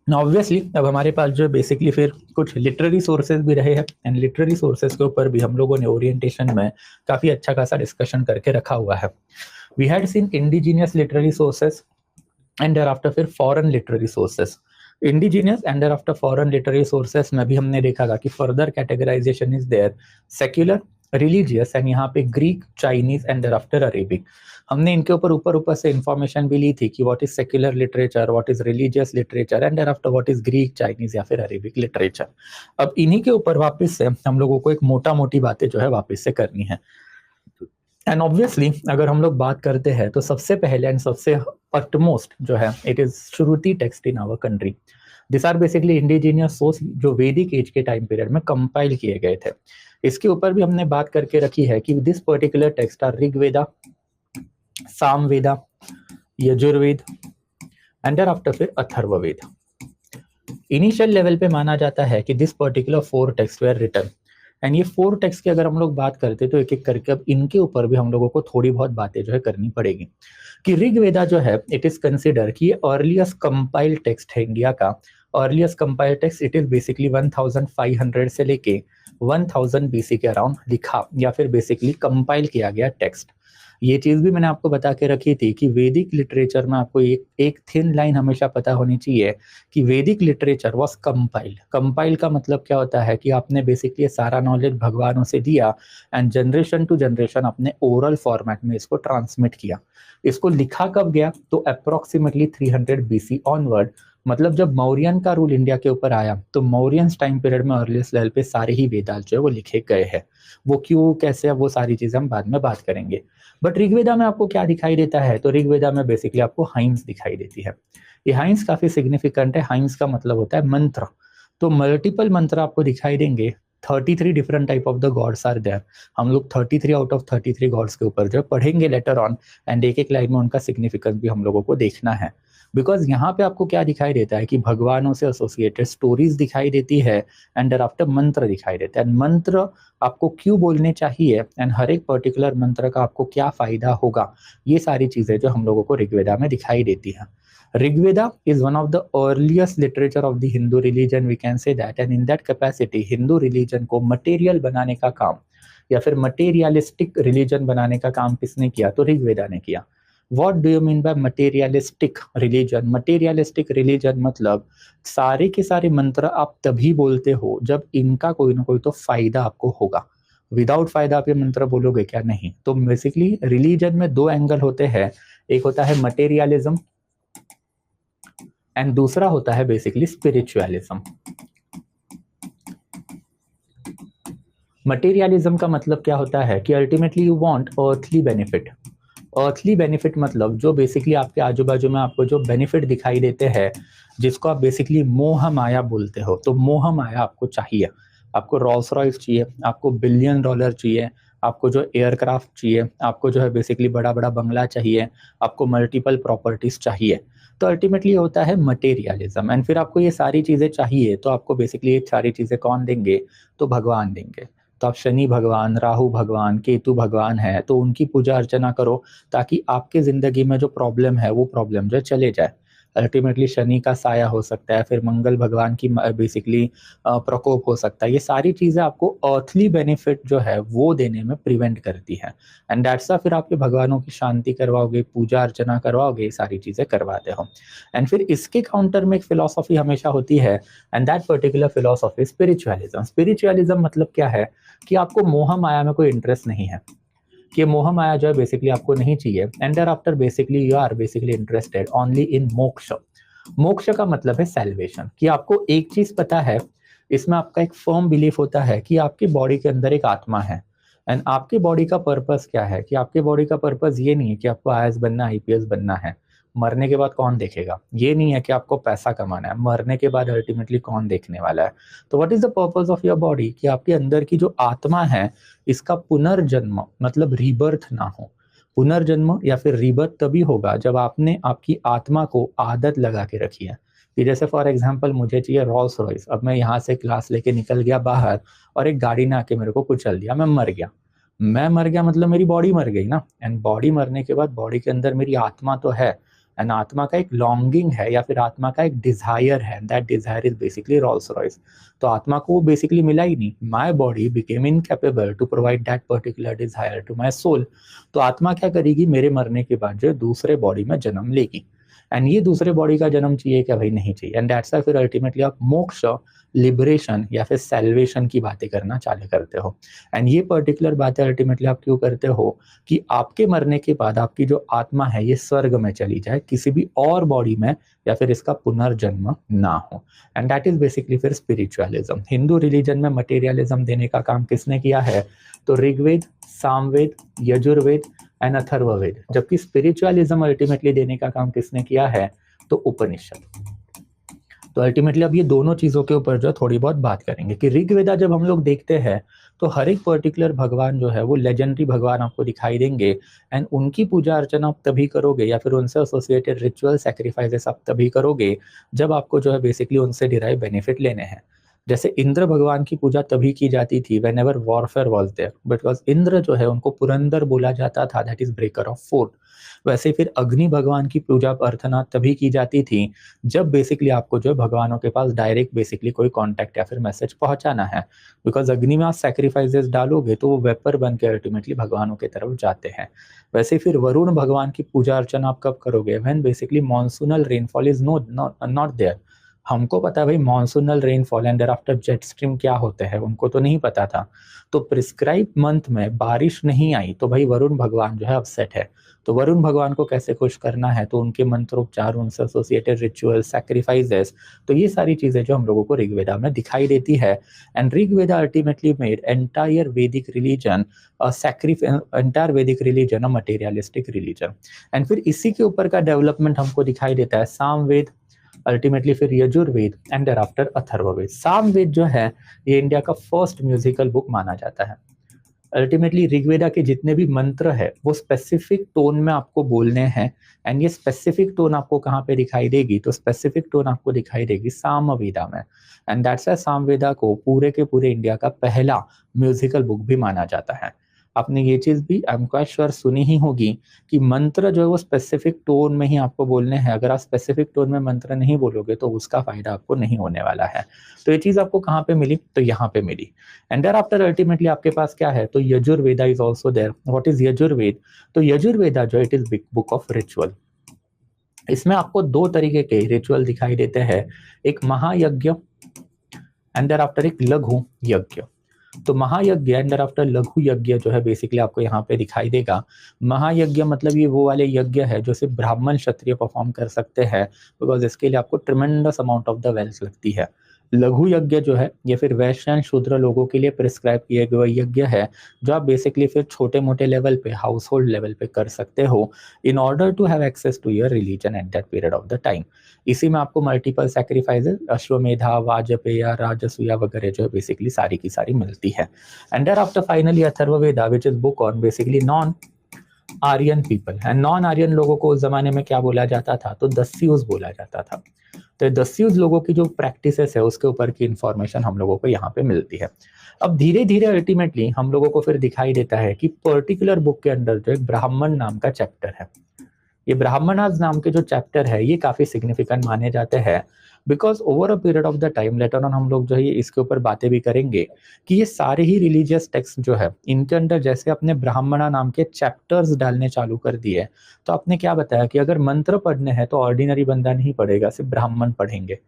Obviously अब हमारे पास जो बेसिकली फिर कुछ लिटरेरी सोर्सेज भी रहे हैं, एंड लिटरेरी सोर्सेज के ऊपर भी हम लोगों ने ओरिएंटेशन में काफी अच्छा खासा डिस्कशन करके रखा हुआ है। We had seen indigenous literary sources and thereafter फिर foreign literary sources. Indigenous and thereafter foreign literary sources में भी हमने देखा था कि further categorization is there secular, religious, and यहाँ पे Greek, Chinese and thereafter Arabic. हमने इनके ऊपर ऊपर ऊपर से इंफॉर्मेशन भी ली थी कि what is secular literature, what is religious literature, and thereafter what is Greek, Chinese या फिर अरेबिक लिटरेचर। अब इन्हीं के ऊपर वापस से हम लोगों को एक मोटा मोटी बातें जो है वापस से करनी है। एंड ऑब्वियसली अगर हम लोग बात करते हैं तो सबसे पहले एंड सबसे utmost जो है it is shruti text in our country. This are basically indigenous source जो वैदिक एज के टाइम पीरियड में कंपाइल किए गए थे। इसके ऊपर भी हमने बात करके रखी है कि this particular text are Rigveda, Samaveda, Yajurveda and thereafter फिर अथर्ववेद। इनिशियल लेवल पे माना जाता है कि this particular 4 text were written, and ये 4 टेक्स्ट की अगर हम लोग बात करते तो एक एक करके अब इनके ऊपर भी हम लोगों को थोड़ी बहुत बातें जो है करनी पड़ेगी। कि ऋग्वेदा जो है इट इज कंसिडर कि अर्लीस्ट कंपाइल्ड टेक्स्ट है इंडिया का। Earliest compiled text it is basically 1500 से लेके 1000 बीसी के अराउंड लिखा या फिर बेसिकली कंपाइल किया गया टेक्स्ट। ये चीज भी मैंने आपको बता के रखी थी कि वैदिक लिटरेचर में आपको एक थिन लाइन हमेशा पता होनी चाहिए कि वैदिक लिटरेचर वाज कंपाइल्ड। कंपाइल का मतलब क्या होता है कि आपने बेसिकली सारा नॉलेज भगवानों से दिया एंड जनरेशन टू जनरेशन अपने ओरल फॉर्मेट में इसको ट्रांसमिट किया। इसको लिखा कब गया तो अप्रोक्सीमेटली 300 बीसी ऑनवर्ड, मतलब जब मौर्यन का रूल इंडिया के ऊपर आया तो मौर्यन टाइम पीरियड में अर्लीस्ट लेवल पे सारे ही वेदास जो है वो लिखे गए हैं। वो क्यों कैसे वो सारी चीजें हम बाद में बात करेंगे। बट ऋग्वेदा में आपको क्या दिखाई देता है तो ऋग्वेदा में बेसिकली आपको हाइम्स दिखाई देती है। ये हाइम्स काफी सिग्निफिकेंट है। हाइम्स का मतलब होता है मंत्र। तो मल्टीपल मंत्र आपको दिखाई देंगे। 33 different type of the gods are there. हम लोग 33 आउट ऑफ 33 गॉड्स के ऊपर जो पढ़ेंगे लेटर ऑन, एंड एक एक लाइन में उनका सिग्निफिकेंस भी हम लोगों को देखना है। बिकॉज यहाँ पे आपको क्या दिखाई देता है कि भगवानों से एसोसिएटेड स्टोरीज दिखाई देती है एंड आफ्टर मंत्र दिखाई देता है। मंत्र आपको क्यों बोलने चाहिए एंड हर एक पर्टिकुलर मंत्र का आपको क्या फायदा होगा, ये सारी चीजें जो हम लोगों को ऋग्वेदा में दिखाई देती हैं। Rigveda is one of the earliest literature of the Hindu religion, we can say that, and in that capacity Hindu religion को मटेरियल बनाने का काम या फिर मटेरियलिस्टिक रिलीजन बनाने का काम किसने किया तो ऋग्वेदा ने किया। What do you mean by materialistic religion? Materialistic religion मतलब सारे के सारे मंत्र आप तभी बोलते हो जब इनका कोई ना कोई तो फायदा आपको होगा। विदाउट फायदा आप ये मंत्र बोलोगे क्या? नहीं। तो बेसिकली रिलीजन में 2 एंगल होते हैं, एक होता है मटेरियलिज्म एंड दूसरा होता है बेसिकली स्पिरिचुअलिज्म। मटेरियलिज्म का मतलब क्या होता है कि ultimately you want earthly benefit. Earthly benefit मतलब जो बेसिकली आपके आजू बाजू में आपको जो बेनिफिट दिखाई देते हैं जिसको आप बेसिकली मोह माया बोलते हो, तो मोह माया आपको चाहिए। आपको रोल्स रॉयस चाहिए, आपको $1 बिलियन चाहिए, आपको जो एयरक्राफ्ट चाहिए, आपको जो है बेसिकली बड़ा बड़ा बंगला चाहिए, आपको मल्टीपल प्रॉपर्टीज चाहिए। तो अल्टीमेटली होता है मटेरियलिज्म। एंड फिर आपको ये सारी चीजें चाहिए तो आपको बेसिकली ये सारी चीजें कौन देंगे तो भगवान देंगे। तो आप शनि भगवान, राहु भगवान, केतु भगवान है तो उनकी पूजा अर्चना करो ताकि आपके जिंदगी में जो प्रॉब्लम है वो प्रॉब्लम जो चले जाए। अल्टीमेटली शनि का साया हो सकता है, फिर मंगल भगवान की बेसिकली प्रकोप हो सकता है। ये सारी चीजें आपको अर्थली बेनिफिट जो है वो देने में प्रिवेंट करती है। एंड दैट्स फिर आपके भगवानों की शांति करवाओगे, पूजा अर्चना करवाओगे, ये सारी चीजें करवाते हो। एंड फिर इसके काउंटर में एक फिलोसॉफी हमेशा होती है and that particular philosophy spiritualism. Spiritualism मतलब क्या है कि आपको मोह माया में कोई इंटरेस्ट नहीं है, कि मोह माया जो है बेसिकली आपको नहीं चाहिए। And after basically you are basically interested only in moksha. मोक्ष का मतलब है सैल्वेशन। कि आपको एक चीज पता है, इसमें आपका एक फर्म बिलीफ होता है कि आपकी बॉडी के अंदर एक आत्मा है। एंड आपकी बॉडी का पर्पस क्या है कि आपके बॉडी का पर्पस ये नहीं है कि आपको आईएएस बनना, आईपीएस बनना है। मरने के बाद कौन देखेगा? ये नहीं है कि आपको पैसा कमाना है। मरने के बाद अल्टीमेटली कौन देखने वाला है? तो what is the purpose of your body? कि आपके अंदर की जो आत्मा है इसका पुनर्जन्म मतलब रीबर्थ ना हो। पुनर्जन्म या फिर रीबर्थ तभी होगा जब आपने आपकी आत्मा को आदत लगा के रखी है। कि जैसे फॉर एग्जांपल मुझे चाहिए रोल्स रॉयस, अब मैं यहाँ से क्लास लेके निकल गया बाहर और एक गाड़ी ने आके मेरे को कुचल दिया, मैं मर गया। मैं मर गया मतलब मेरी बॉडी मर गई ना। एंड बॉडी मरने के बाद बॉडी के अंदर मेरी आत्मा तो है, एंड आत्मा का एक लॉन्गिंग है या फिर आत्मा का एक डिजायर है, that desire is basically Rolls Royce. तो आत्मा को वो बेसिकली मिला ही नहीं, my body became incapable to provide that particular desire to my soul. तो आत्मा क्या करेगी, मेरे मरने के बाद जो दूसरे बॉडी में जन्म लेगी, एंड ये दूसरे बॉडी का जन्म चाहिए क्या भाई, नहीं चाहिए। एंड दैट्स फिर अल्टीमेटली आप मोक्ष, लिबरेशन या फिर सेल्वेशन की बातें करना चालू करते हो। एंड ये पर्टिकुलर बातें अल्टीमेटली आप क्यों करते हो कि आपके मरने के बाद आपकी जो आत्मा है ये स्वर्ग में चली जाए, किसी भी और बॉडी में या फिर इसका पुनर्जन्म ना हो। एंड दैट इज बेसिकली फिर स्पिरिचुअलिज्म। हिंदू रिलीजन में मटेरियलिज्म देने का काम किसने किया है, तो ऋग्वेद, सामवेद, यजुर्वेद एंड अथर्ववेद। जबकि स्पिरिचुअलिज्म अल्टीमेटली देने का काम किसने किया है, तो उपनिषद। तो अल्टीमेटली अब ये दोनों चीजों के ऊपर जो थोड़ी बहुत बात करेंगे कि ऋग्वेदा जब हम लोग देखते हैं तो हर एक पर्टिकुलर भगवान जो है वो लेजेंडरी भगवान आपको दिखाई देंगे, एंड उनकी पूजा अर्चना आप तभी करोगे या फिर उनसे एसोसिएटेड रिचुअल सैक्रिफाइसेस आप तभी करोगे जब आपको जो है बेसिकली उनसे डिराइव बेनिफिट लेने हैं। जैसे इंद्र भगवान की पूजा तभी की जाती थी whenever warfare was there, because Indra जो है उनको पुरंदर बोला जाता था, that is breaker of fort. वैसे फिर अग्नि भगवान की पूजा प्रार्थना तभी की जाती थी जब बेसिकली आपको जो है भगवानों के पास डायरेक्ट बेसिकली कोई कांटेक्ट या फिर मैसेज पहुंचाना है, बिकॉज अग्नि में आप सैक्रिफाइसेस डालोगे तो वो वेपर बन के अल्टीमेटली भगवानों की तरफ जाते हैं। वैसे फिर वरुण भगवान की पूजा अर्चना आप कब करोगे, when basically monsoonal rainfall is not there. हमको पता है भाई monsoonal rainfall and after jet stream क्या होते हैं, उनको तो नहीं पता था। तो प्रिस्क्राइब मंथ में बारिश नहीं आई तो भाई वरुण भगवान जो है अपसेट है। तो वरुण भगवान को कैसे खुश करना है, तो उनके मंत्रोपचार, उनसे एसोसिएटेड रिचुअल, सैक्रिफाइसेस, तो ये सारी चीजें जो हम लोगों को ऋग्वेदा में दिखाई देती है। And Rigveda ultimately made entire वैदिक रिलीजन एंटायर वैदिक religion a materialistic religion. And फिर इसी के ऊपर का डेवलपमेंट हमको दिखाई देता है सामवेद, अल्टीमेटली फिर यजुर्वेद एंड thereafter अथर्ववेद। सामवेद जो है ये इंडिया का फर्स्ट म्यूजिकल बुक माना जाता है। अल्टीमेटली ऋग्वेदा के जितने भी मंत्र है वो स्पेसिफिक टोन में आपको बोलने हैं, एंड ये स्पेसिफिक टोन आपको कहाँ पे दिखाई देगी, तो स्पेसिफिक टोन आपको दिखाई देगी सामवेदा में। एंड दैट्स व्हाई सामवेदा को पूरे के पूरे इंडिया का पहला म्यूजिकल बुक भी माना जाता है। आपने ये चीज भी आई एम क्वाइट श्योर सुनी ही होगी कि मंत्र जो है वो स्पेसिफिक टोन में ही आपको बोलने हैं। अगर आप स्पेसिफिक टोन में मंत्र नहीं बोलोगे तो उसका फायदा आपको नहीं होने वाला है। तो ये चीज आपको कहाँ पे मिली, तो यहाँ पे मिली। एंड देयर आफ्टर अल्टीमेटली आपके पास क्या है, तो Yajurveda is also there. What is Yajurveda, तो यजुर्वेदा जो it is big book of ritual. इसमें आपको दो तरीके के रिचुअल दिखाई देते हैं, एक महायज्ञ एंड देयर आफ्टर एक लघु यज्ञ। तो महायज्ञ एंड आफ्टर लघु यज्ञ जो है बेसिकली आपको यहाँ पे दिखाई देगा। महायज्ञ मतलब ये वो वाले यज्ञ है जो सिर्फ ब्राह्मण क्षत्रिय परफॉर्म कर सकते हैं, बिकॉज इसके लिए आपको tremendous amount of the wealth लगती है। लघु यज्ञ जो है ये फिर वैश्य एंड शूद्र लोगों के लिए प्रिस्क्राइब किए गए यज्ञ है, जो आप बेसिकली फिर छोटे मोटे लेवल पे, हाउस होल्ड लेवल पे कर सकते हो in order to have access to your religion at that period of the time. इसी में आपको मल्टीपल सैक्रिफाइसेस, अश्वमेधा, वाजपेय, राजसूया वगैरह जो है बेसिकली सारी की सारी मिलती है। And there after finally Atharvaveda which is book on basically non Aryan people. And non Aryan लोगों को उस जमाने में क्या बोला जाता था, तो दस्यूज बोला जाता था। तो दस्यूज लोगों की जो प्रैक्टिसेस है उसके ऊपर की इंफॉर्मेशन हम लोगों को यहाँ पे मिलती है। अब धीरे धीरे अल्टीमेटली हम लोगों को फिर दिखाई देता है कि पर्टिकुलर बुक के अंदर जो एक ब्राह्मण नाम का चैप्टर है, ये ब्राह्मणाज नाम के जो चैप्टर है ये काफी सिग्निफिकेंट माने जाते हैं, because over a period of the time letter on हम लोग जो है इसके ऊपर बातें भी करेंगे कि ये सारे ही रिलीजियस टेक्स्ट जो है इनके अंदर जैसे अपने ब्राह्मणा नाम के चैप्टर्स डालने चालू कर दिए। तो आपने क्या बताया कि अगर मंत्र पढ़ने हैं तो ऑर्डिनरी बंदा नहीं पढ़ेगा, सिर्फ ब्राह्मण पढ़ेंगे।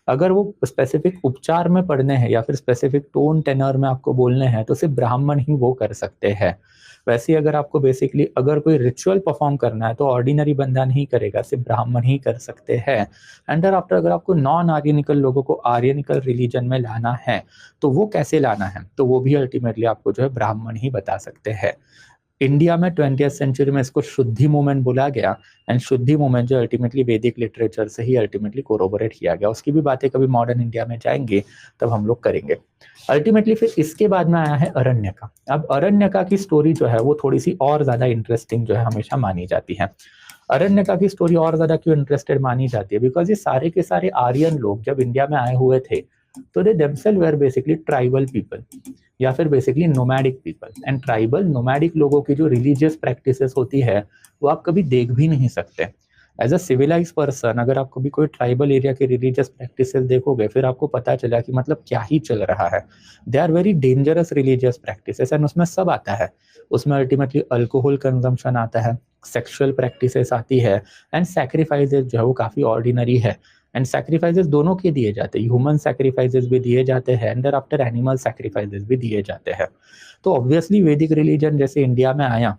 अगर वो स्पेसिफिक उपचार में पढ़ने हैं या फिर स्पेसिफिक टोन टेनर में आपको बोलने हैं तो सिर्फ ब्राह्मण ही वो कर सकते हैं। वैसे अगर आपको बेसिकली अगर कोई रिचुअल परफॉर्म करना है तो ऑर्डिनरी बंदा नहीं करेगा, सिर्फ ब्राह्मण ही कर सकते हैं। एंड आफ्टर अगर आपको नॉन आर्यनिकल लोगों को आर्यनिकल रिलीजन में लाना है तो वो कैसे लाना है, तो वो भी अल्टीमेटली आपको जो है ब्राह्मण ही बता सकते हैं। इंडिया में 20th सेंचुरी में इसको शुद्धि मूवमेंट बोला गया, एंड शुद्धि मूवमेंट जो अल्टीमेटली वैदिक लिटरेचर से ही अल्टीमेटली कोरोबोरेट किया गया। उसकी भी बातें कभी मॉडर्न इंडिया में जाएंगे तब हम लोग करेंगे। अल्टीमेटली फिर इसके बाद में आया है अरण्यका। अब अरण्यका की स्टोरी जो है वो थोड़ी सी और ज्यादा इंटरेस्टिंग जो है हमेशा मानी जाती है। अरण्यका की स्टोरी और ज्यादा क्यों इंटरेस्टेड मानी जाती है, बिकॉज ये सारे के सारे आर्यन लोग जब इंडिया में आए हुए थे तो they themselves were basically tribal people या फिर basically nomadic people. And tribal nomadic लोगों की जो रिलीजियस प्रैक्टिसेस होती है वो आप कभी देख भी नहीं सकते। एज अ सिविलाइज पर्सन अगर आप कभी कोई ट्राइबल एरिया के रिलीजियस प्रैक्टिसेस देखोगे, फिर आपको पता चला कि मतलब क्या ही चल रहा है। They are very dangerous religious practices and उसमें सब आता है। उसमें अल्टीमेटली अल्कोहल कंजम्पशन आता है, सेक्सुअल प्रैक्टिसेस आती है, एंड सैक्रिफाइसेस जो है वो काफी ऑर्डिनरी है। एंड सैक्रिफाइसेस दोनों के दिए जाते हैं, ह्यूमन सैक्रिफाइसेस भी दिए जाते हैं एंड आफ्टर एनिमल सैक्रिफाइसेस भी दिए जाते हैं। तो ऑब्वियसली वैदिक रिलीजन जैसे इंडिया में आया,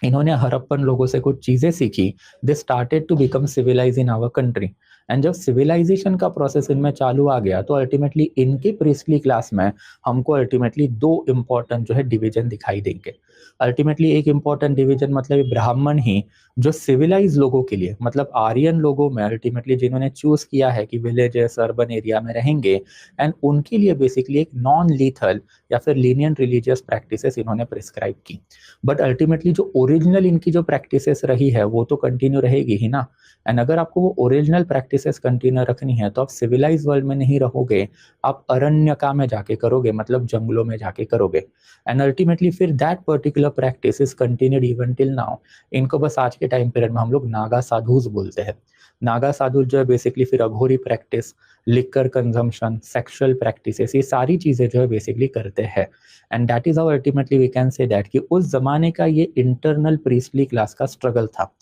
इन्होंने हड़प्पन लोगों से कुछ चीजें सीखी, they started to become civilize in our country. And जब सिविलाइजेशन का प्रोसेस इनमें चालू आ गया तो अल्टीमेटली इनके प्रीस्टली क्लास में हमको अल्टीमेटली दो इंपॉर्टेंट जो है डिवीजन दिखाई देंगे। अल्टीमेटली एक इंपॉर्टेंट डिवीजन मतलब ब्राह्मण ही जो सिविलाइज लोगों के लिए, मतलब आर्यन लोगों में अल्टीमेटली जिन्होंने चूज किया है कि विलेजेस अर्बन एरिया में रहेंगे, एंड उनके लिए बेसिकली एक नॉन लीथल या फिर लीनियंट रिलीजियस प्रैक्टिसेस इन्होंने प्रिस्क्राइब की। बट अल्टीमेटली जो ओरिजिनल इनकी जो प्रैक्टिसेस रही है वो तो कंटिन्यू रहेगी ही ना। एंड अगर आपको वो ओरिजिनल प्रैक्टिसेस कंटिन्यू रखनी है तो आप सिविलाइज वर्ल्ड में नहीं रहोगे, आप अरण्यका में जाके करोगे, मतलब जंगलों में जाके करोगे। एंड अल्टीमेटली फिर that particular practice is continued even till now. इनको बस आज के टाइम पीरियड में हम लोग नागा साधुज बोलते हैं। नागा साधु जो है बेसिकली फिर Aghori practice, liquor consumption, sexual practices, ये सारी चीजें जो है बेसिकली करते हैं। And that is how ultimately we can say that कि उस जमाने का ये इंटरनल प्रीस्टली क्लास का स्ट्रगल था।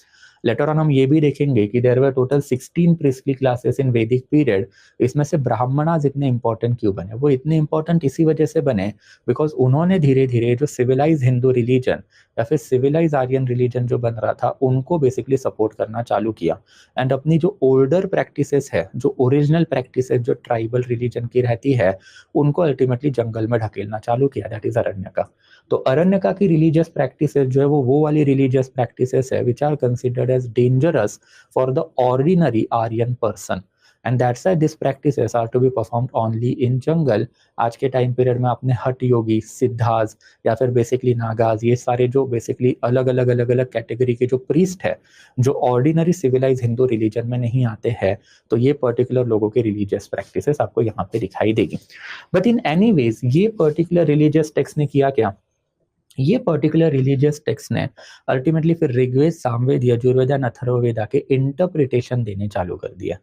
लेटर ऑन हम ये भी देखेंगे कि there were total 16 priestly classes in Vedic period. इसमें से ब्राह्मणाज इतने इंपॉर्टेंट क्यों बने? वो इतने इंपॉर्टेंट इसी वजह से बने बिकॉज उन्होंने धीरे धीरे जो सिविलाइज हिंदू रिलीजन या फिर सिविलाइज आर्यन रिलीजन जो बन रहा था उनको बेसिकली सपोर्ट करना चालू किया। एंड अपनी जो ओल्डर प्रैक्टिसेस है, जो ओरिजिनल प्रैक्टिसेस जो ट्राइबल रिलीजन की रहती है, उनको अल्टीमेटली जंगल में ढकेलना चालू किया, दैट इज अरण्यका। तो अरण्यका की रिलीजियस प्रैक्टिसेस जो है वो वाली रिलीजियस प्रैक्टिसेस है which are considered as dangerous for the ordinary Aryan person, and that's why this practices are to be performed only in jungle. आज के टाइम पीरियड में आपने हट योगी, सिद्धाज या फिर बेसिकली नागाज, ये सारे जो बेसिकली अलग अलग कैटेगरी के जो प्रीस्ट है जो ऑर्डिनरी सिविलाइज हिंदू रिलीजन में नहीं आते हैं, तो ये पर्टिकुलर लोगों के रिलीजियस प्रैक्टिसेस आपको यहाँ पे दिखाई देगी। बट इन एनी वेज ये पर्टिकुलर रिलीजियस टेक्स्ट ने किया क्या? ये पर्टिकुलर रिलीजियस टेक्स्ट ने अल्टीमेटली फिर ऋग्वेद, सामवेद, यजुर्वेद एंड अथर्ववेदा के इंटरप्रिटेशन देने चालू कर दिया।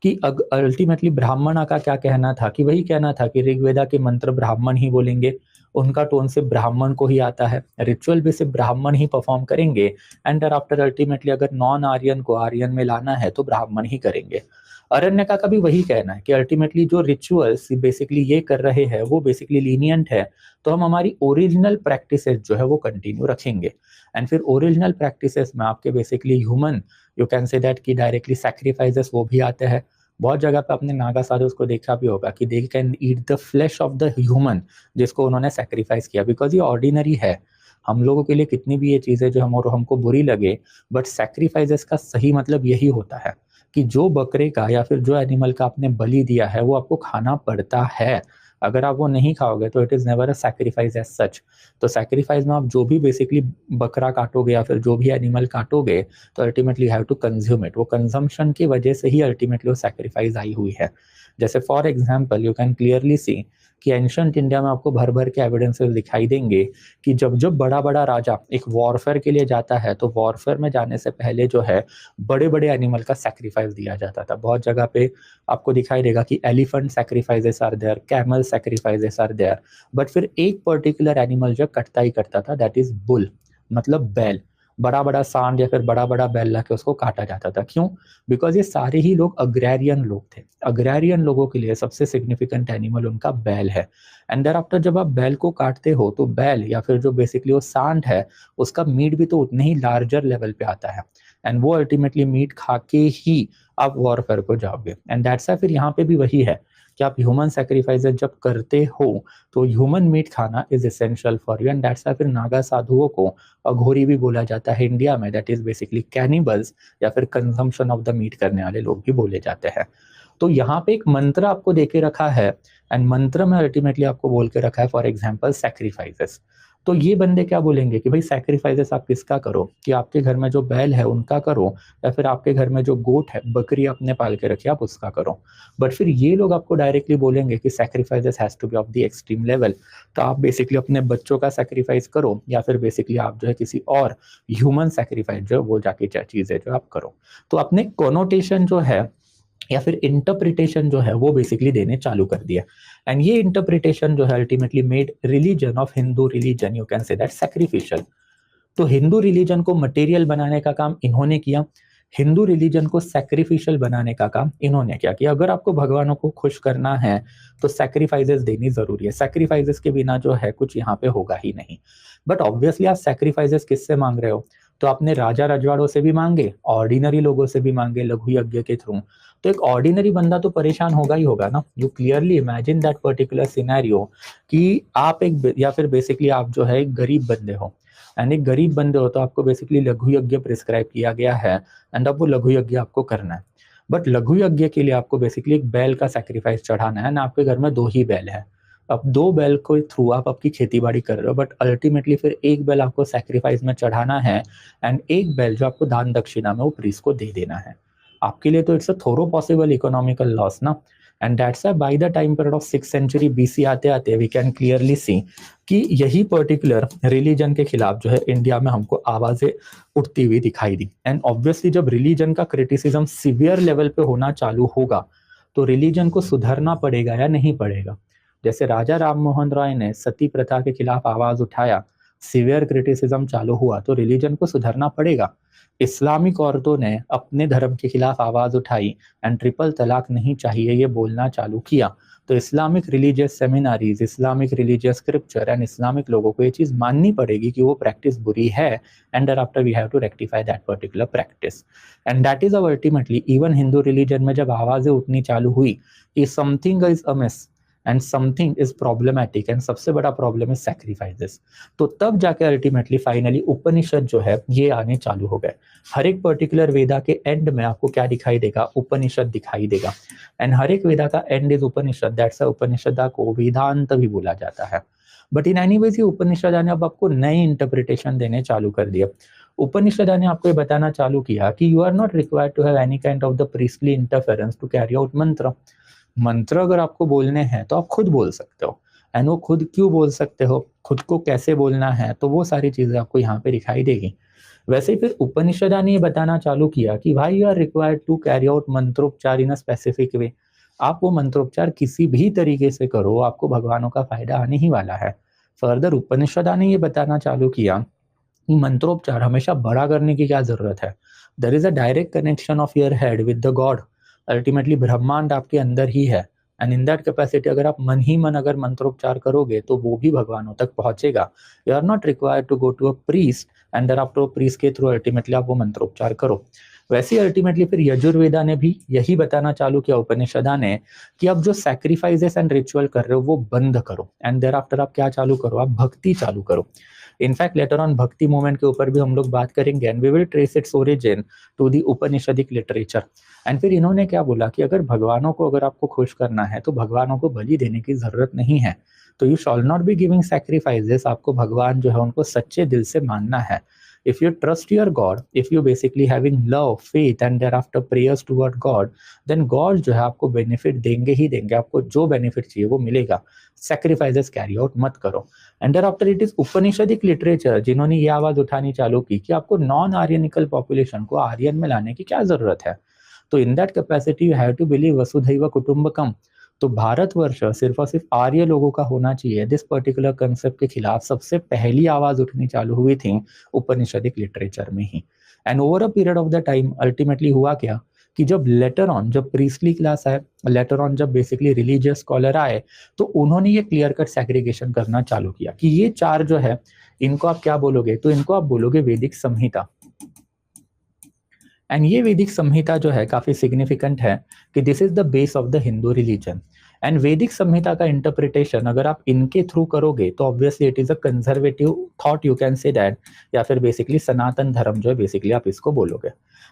कि अल्टीमेटली ब्राह्मणा का क्या कहना था कि वही कहना था कि ऋग्वेदा के मंत्र ब्राह्मण ही बोलेंगे, उनका टोन से ब्राह्मण को ही आता है, रिचुअल भी सिर्फ ब्राह्मण ही परफॉर्म करेंगे, एंड आफ्टर अल्टीमेटली अगर नॉन आर्यन को आर्यन में लाना है तो ब्राह्मण ही करेंगे। अरण्यका का भी वही कहना है कि अल्टीमेटली जो रिचुअल्स बेसिकली ये कर रहे हैं वो बेसिकली लीनियंट है, तो हम हमारी ओरिजिनल प्रैक्टिसेस जो है वो कंटिन्यू रखेंगे। एंड फिर ओरिजिनल प्रैक्टिसेस में आपके basically human, you can say that कि डायरेक्टली सैक्रिफाइसेस वो भी आते हैं। बहुत जगह पे आपने नागा साधुस को देखा भी होगा कि they can eat the flash of the human जिसको उन्होंने सैक्रिफाइस किया, बिकॉज ये ऑर्डिनरी है। हम लोगों के लिए कितनी भी ये चीजें जो हमको बुरी लगे, बट सैक्रिफाइसेस का सही मतलब यही होता है कि जो बकरे का या फिर जो एनिमल का आपने बलि दिया है वो आपको खाना पड़ता है। अगर आप वो नहीं खाओगे तो it is never a sacrifice as such. तो सैक्रिफाइस में आप जो भी बेसिकली बकरा काटोगे या फिर जो भी एनिमल काटोगे तो ultimately have to consume it. वो कंजम्पशन की वजह से ही अल्टीमेटली वो सैक्रिफाइस आई हुई है। जैसे for example you can clearly see कि एंशंट इंडिया में आपको भर भर के एविडेंसेस दिखाई देंगे कि जब जब बड़ा बड़ा राजा एक वॉरफेयर के लिए जाता है तो वॉरफेयर में जाने से पहले जो है बड़े बड़े एनिमल का सैक्रिफाइस दिया जाता था। बहुत जगह पे आपको दिखाई देगा कि elephant sacrifices are there, camel sacrifices are there, but फिर एक पर्टिकुलर एनिमल जो कटता ही करता था, दैट इज बुल, मतलब बैल। बड़ा बड़ा सांड या फिर बड़ा बड़ा बैल लाके उसको काटा जाता था। क्यों? बिकॉज ये सारे ही लोग अग्रेरियन लोग थे। अग्रेरियन लोगों के लिए सबसे सिग्निफिकेंट एनिमल उनका बैल है। एंड देयर आफ्टर जब आप बैल को काटते हो तो बैल या फिर जो बेसिकली वो सांड है उसका मीट भी तो उतने ही लार्जर लेवल पे आता है, एंड वो अल्टीमेटली मीट खा के ही आप वॉरफेयर को जाओगे। एंड दैट्स फिर यहाँ पे भी वही है कि आप ह्यूमन सैक्रिफाइसेस जब करते हो तो ह्यूमन मीट खाना is essential for you. And that's फिर नागा साधुओं को अघोरी भी बोला जाता है इंडिया में, दैट इज बेसिकली कैनिबल्स या फिर कंजम्पशन ऑफ द मीट करने वाले लोग भी बोले जाते हैं। तो यहाँ पे एक मंत्र आपको देके रखा है, एंड मंत्र में अल्टीमेटली आपको बोल के रखा है फॉर एग्जाम्पल सैक्रिफाइसेस। तो ये बंदे क्या बोलेंगे कि भाई सैक्रिफाइसेस आप किसका करो, कि आपके घर में जो बैल है उनका करो, या फिर आपके घर में जो गोट है, बकरी आपने पाल के रखी आप उसका करो। बट फिर ये लोग आपको डायरेक्टली बोलेंगे कि sacrifices has to be of the extreme level. तो आप बेसिकली अपने बच्चों का सैक्रिफाइस करो, या फिर बेसिकली आप जो है किसी और ह्यूमन सैक्रिफाइस जो है वो जाके चीज है जो आप करो। तो अपने कोनोटेशन जो है या फिर इंटरप्रिटेशन जो है वो बेसिकली देने चालू कर दिया। एंड ये इंटरप्रिटेशन जो है ultimately made religion of Hindu religion, you can say that, sacrificial. तो हिंदू रिलीजन को मटेरियल बनाने का काम इन्होंने किया, हिंदू रिलीजन को सैक्रिफिशियल बनाने का काम इन्होंने क्या किया। अगर आपको भगवानों को खुश करना है तो सैक्रिफाइसेस देनी जरूरी है, सैक्रिफाइसेस के बिना जो है कुछ यहाँ पे होगा ही नहीं। बट ऑब्वियसली आप सैक्रिफाइसेस किससे मांग रहे हो, तो आपने राजा रजवाड़ों से भी मांगे, ऑर्डिनरी लोगों से भी मांगे लघु यज्ञ के थ्रू, तो एक ऑर्डिनरी बंदा तो परेशान होगा ही होगा ना। You clearly imagine that particular scenario कि आप एक, या फिर बेसिकली आप जो है एक गरीब बंदे हो, एंड एक गरीब बंदे हो तो आपको बेसिकली लघु यज्ञ प्रिस्क्राइब किया गया है, एंड अब वो लघु यज्ञ आपको करना है। बट लघु यज्ञ के लिए आपको बेसिकली एक बैल का सैक्रिफाइस चढ़ाना है ना, आपके घर में 2 ही बैल है। अब 2 बैल के थ्रू आप आपकी खेती बाड़ी कर रहे हो, बट अल्टीमेटली फिर एक बैल आपको सैक्रिफाइस में चढ़ाना है, एंड एक बैल जो आपको दान दक्षिणा में वो प्रीस्ट को दे देना है। आपके लिए तो it's a thorough possible economical loss ना। And that's by the time period of 6th century BC आते आते वी कैन क्लियरली सी कि यही पर्टिकुलर रिलीजन के खिलाफ जो है इंडिया में हमको आवाजें उठती हुई दिखाई दी। एंड ऑब्वियसली जब रिलीजन का क्रिटिसिज्म सीवियर लेवल पे होना चालू होगा तो रिलीजन को सुधरना पड़ेगा या नहीं पड़ेगा। जैसे राजा राम मोहन रॉय ने सती प्रथा के खिलाफ आवाज उठाया, सीवियर क्रिटिसिज्म चालू हुआ, तो रिलीजन को सुधरना पड़ेगा। इस्लामिक औरतों ने अपने धर्म के खिलाफ आवाज उठाई एंड ट्रिपल तलाक नहीं चाहिए ये बोलना चालू किया, तो Islamic religious seminaries, Islamic religious scripture and Islamic लोगों को ये चीज माननी पड़ेगी कि वो प्रैक्टिस बुरी है, and thereafter we have to rectify that particular practice. And that is ultimately even Hindu religion में जब आवाजें उठनी चालू हुई कि something is amiss and something is problematic, and सबसे बड़ा प्रॉब्लम इज सैक्रिफाइसेस, तो तब जाके अल्टीमेटली फाइनली उपनिषद जो है ये आने चालू हो गए। हर एक पर्टिकुलर वेदा के एंड में आपको क्या दिखाई देगा, उपनिषद दिखाई देगा। एंड हर एक वेदा का एंड इज उपनिषद, दैट्स उपनिषदा को वेदांत भी बोला जाता है। बट इन एनी वेज ये उपनिषदा ने अब आपको नई इंटरप्रिटेशन देने चालू कर दिया। उपनिषदा ने आपको ये बताना चालू किया कि you are not required to have any kind of the priestly interference to carry out mantra. मंत्र अगर आपको बोलने हैं तो आप खुद बोल सकते हो, एंड वो खुद क्यों बोल सकते हो, खुद को कैसे बोलना है, तो वो सारी चीजें आपको यहाँ पे दिखाई देगी। वैसे ही फिर उपनिषदा ने ये बताना चालू किया कि भाई you are required to carry out मंत्रोपचार इन अ स्पेसिफिक वे। आप वो मंत्रोपचार किसी भी तरीके से करो, आपको भगवानों का फायदा आने ही वाला है। फर्दर उपनिषदा ने ये बताना चालू किया कि मंत्रोपचार हमेशा बड़ा करने की क्या जरूरत है। There is a direct connection of your head with the god. Ultimately ब्रह्मांड आपके अंदर ही है, एंड इन दैट कैपेसिटी अगर आप मन ही मन अगर मंत्रोपचार करोगे तो वो भी भगवानों तक पहुंचेगा। You are not required to go to a priest and there after priest के थ्रू अल्टीमेटली आप वो मंत्रोपचार करो। वैसे अल्टीमेटली फिर यजुर्वेदा ने भी यही बताना चालू किया, उपनिषदा ने, कि अब जो सैक्रिफाइसेस एंड रिचुअल कर रहे हो वो बंद करो, एंड देयर आफ्टर आप क्या चालू करो, आप भक्ति चालू करो। In fact later on bhakti movement के ऊपर भी हम लोग बात करेंगे, and we will trace its origin to the Upanishadic literature. एंड फिर इन्होंने क्या बोला कि अगर भगवानों को अगर आपको खुश करना है तो भगवानों को बलि देने की जरूरत नहीं है, तो you shawl not be giving sacrifices. आपको भगवान जो है उनको सच्चे दिल से मानना है। If you trust your god, if you basically having love, faith and thereafter prayers toward god, then god जो है आपको बेनिफिट देंगे ही देंगे, आपको जो बेनिफिट चाहिए वो मिलेगा। सैक्रिफाइसेस कैरी आउट मत करो। And thereafter it is Upanishadic literature जिन्होंने ये आवाज उठानी चालू की कि आपको नॉन आर्यनिकल पॉपुलेशन को आर्यन में लाने की क्या जरूरत है। तो in that capacity you have to believe vasudhaiva kutumbakam. तो भारतवर्ष सिर्फ और सिर्फ आर्य लोगों का होना चाहिए, दिस पर्टिकुलर कंसेप्ट के खिलाफ सबसे पहली आवाज उठनी चालू हुई थी उपनिषदिक लिटरेचर में ही। And over a period of the time ultimately हुआ क्या कि जब लेटर ऑन, जब प्रीस्टली क्लास आए, लेटर ऑन जब बेसिकली रिलीजियस स्कॉलर आए, तो उन्होंने ये क्लियर कट सेग्रीगेशन करना चालू किया कि ये 4 जो है इनको आप क्या बोलोगे, तो इनको आप बोलोगे वैदिक संहिता। एंड ये वैदिक संहिता जो है काफी सिग्निफिकेंट है कि this is the base of the Hindu religion. And वैदिक संहिता का इंटरप्रिटेशन अगर आप इनके थ्रू करोगे तो obviously it is a conservative thought, you can say that, या फिर बेसिकली सनातन धर्म जो है बेसिकली आप इसको बोलोगे।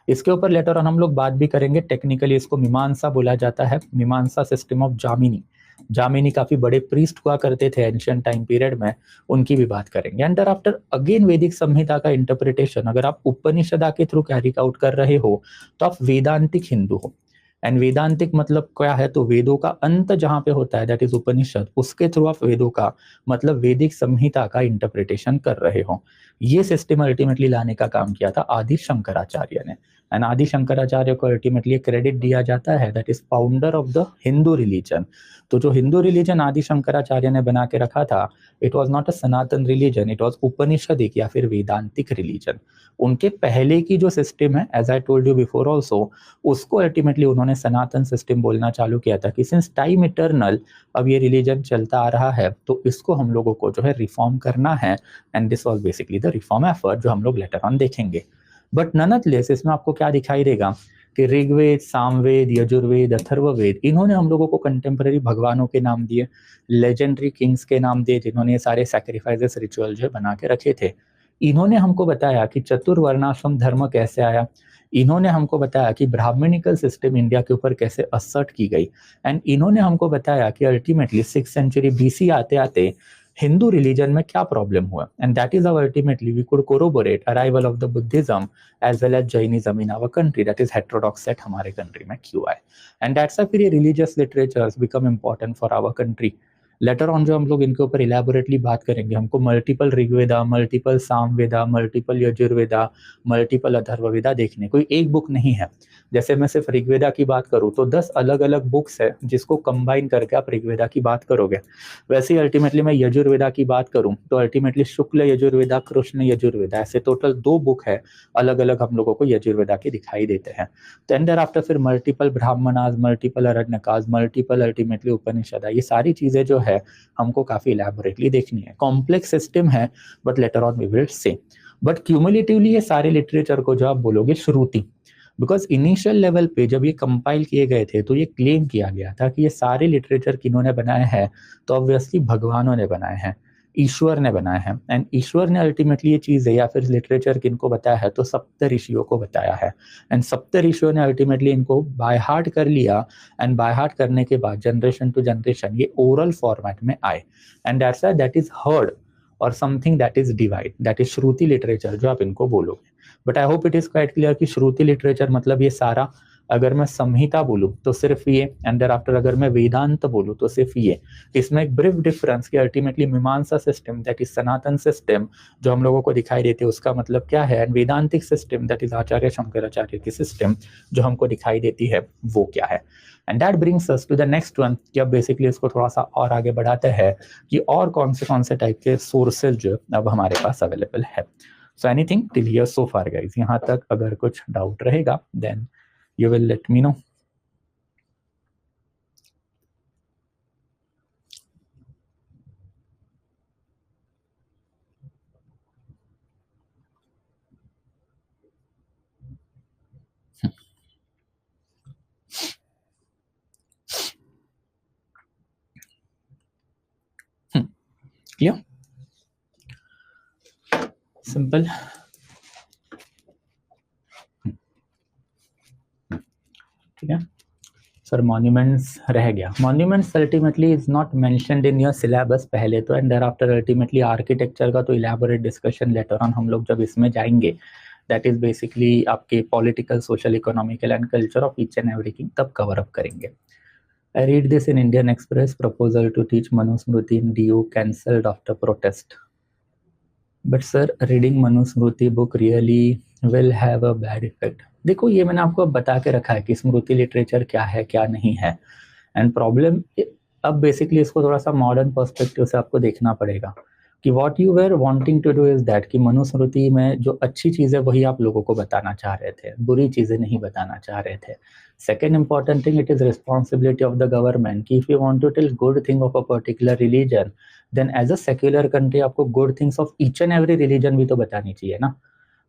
इसके ऊपर लेटर ऑन हम लोग बात भी करेंगे। टेक्निकली इसको मीमांसा बोला जाता है, मीमांसा सिस्टम ऑफ जामिनी। जामिनी काफी बड़े प्रीस्ट हुआ करते थे एंशियंट टाइम पीरियड में, उनकी भी बात करेंगे। एंड आफ्टर अगेन वैदिक संहिता का इंटरप्रिटेशन, अगर आप उपनिषदा के थ्रू कैरी आउट कर रहे हो तो आप वेदांतिक हिंदू हो। एंड वेदांतिक मतलब क्या है, तो वेदों का अंत जहां पे होता है दैट इज उपनिषद, उसके थ्रू आप वेदों का मतलब वैदिक संहिता का इंटरप्रिटेशन कर रहे हो। ये सिस्टम अल्टीमेटली लाने का काम किया था आदि शंकराचार्य ने। एंड आदि शंकराचार्य को अल्टीमेटली क्रेडिट दिया जाता है that is founder of the Hindu religion. तो जो हिंदू रिलीजन आदि शंकराचार्य ने बना के रखा था, it was not a Sanatan religion, it was Upanishadic या फिर वेदांतिक रिलीजन। उनके पहले की जो सिस्टम है, as I told you before also, उसको अल्टीमेटली उन्होंने सनातन सिस्टम बोलना चालू किया था कि सिंस टाइम इटर्नल अब ये रिलीजन चलता आ रहा है, तो इसको हम लोगों को जो है रिफॉर्म करना है। And this was basically the reform effort जो हम लोग लेटर ऑन देखेंगे। बट ननथलेस इसमें आपको क्या दिखाई देगा कि ऋग्वेद, सामवेद, यजुर्वेद, अथर्ववेद, इन्होंने हम लोगों को कंटेम्प्रेरी भगवानों के नाम दिए, लेजेंडरी किंग्स के नाम दिए, जिन्होंने ये सारे सैक्रिफाइसेस रिचुअल जो बना के रखे थे। इन्होंने हमको बताया कि चतुर्वर्णाश्रम धर्म कैसे आया, इन्होंने हमको बताया कि ब्राह्मणिकल सिस्टम इंडिया के ऊपर कैसे असर्ट की गई, एंड इन्होंने हमको बताया कि अल्टीमेटली 6th सेंचुरी BC आते आते हिंदू रिलीजन में क्या प्रॉब्लम हुआ। And that is how ultimately we could corroborate arrival of the Buddhism as well as Jainism in our country, that is heterodox set हमारे कंट्री में क्यों आए। एंड दैट्स फिर ये religious literatures become important for our country. Later on जो हम लोग इनके ऊपर इलेबोरेटली बात करेंगे, हमको multiple Rigveda, multiple Samaveda, multiple Yajurveda, multiple Atharvaveda देखने, कोई एक बुक नहीं है। जैसे मैं सिर्फ ऋग्वेदा की बात करूँ तो 10 अलग अलग बुक्स है जिसको कंबाइन करके आप ऋग्वेदा की बात करोगे। वैसे ही अल्टीमेटली मैं यजुर्वेदा की बात करूँ तो अल्टीमेटली शुक्ल यजुर्वेदा, कृष्ण यजुर्वेदा, ऐसे टोटल 2 बुक है अलग अलग हम लोगों को यजुर्वेदा के दिखाई देते हैं। देन देयर आफ्टर फिर multiple Brahmanas, multiple Aranyakas, multiple ultimately Upanishad, ये सारी चीजें जो है हमको काफी इलैबोरेटली देखनी है। कॉम्प्लेक्स सिस्टम है but later on we will see. But cumulatively ये सारे लिटरेचर को जो आप बोलोगे श्रुति, बिकॉज इनिशियल लेवल पे जब ये कंपाइल किए गए थे तो ये क्लेम किया गया था कि ये सारे लिटरेचर किन्होंने बनाए हैं, तो ऑब्वियसली भगवानों ने बनाए हैं, ईश्वर ने बनाए हैं। एंड ईश्वर ने अल्टीमेटली ये चीजें या फिर लिटरेचर किनको बताया है, तो सप्त ऋषियों को बताया है। एंड सप्त ऋषियों ने अल्टीमेटली इनको बाय हार्ट कर लिया, एंड बाय हार्ट करने के बाद जनरेशन टू जनरेशन ये ओरल फॉर्मेट में आए। एंड दैट इज हर्ड और something that is divide, that is Shruti literature जो आप इनको बोलोगे। But I hope it is quite clear कि श्रुति लिटरेचर मतलब ये सारा, अगर मैं संहिता बोलूं तो सिर्फ ये, एंड देयर आफ्टर अगर मैं वेदांत बोलूं तो सिर्फ ये। इसमें एक ब्रीफ डिफरेंस कि अल्टीमेटली मीमांसा system that is Sanatan system जो हम लोगों को दिखाई देती है उसका मतलब क्या है, and Vedantic system that is Acharya Shankaracharya की सिस्टम जो हमको दिखाई देती है वो क्या है। And that brings us to the next one कि अब बेसिकली इसको थोड़ा सा और आगे बढ़ाते हैं कि और कौन से टाइप के सोर्सेज जो अब हमारे पास अवेलेबल है। सो anything till here so far guys, यहाँ तक अगर कुछ डाउट रहेगा then you will let me know. Clear? Simple. ठीक है सर, मॉन्यूमेंट्स रह गया। Monuments ultimately is not mentioned in your syllabus पहले तो, and there after ultimately architecture का तो इलैबोरेट डिस्कशन लेटर ऑन हम लोग जब इसमें जाएंगे, दैट इज बेसिकली आपके political, social, economical and culture of each and everything तब कवर अप करेंगे। I read this in Indian Express, proposal to teach Manusmriti in DU cancelled after protest. But sir, reading Manusmriti book really will have a bad effect. देखो ये मैंने आपको बता के रखा है कि स्मृति लिटरेचर क्या है क्या नहीं है, एंड प्रॉब्लम अब बेसिकली इसको थोड़ा सा मॉडर्न पर्सपेक्टिव से आपको देखना पड़ेगा कि what you were wanting to do is that कि मनुस्मृति में जो अच्छी चीज़ें वही आप लोगों को बताना चाह रहे थे, बुरी चीज़ें नहीं बताना चाह रहे थे। Second important thing, it is responsibility of the government कि if you want to tell good thing of a particular religion, then as a secular country आपको good things of each and every religion भी तो बतानी चाहिए ना।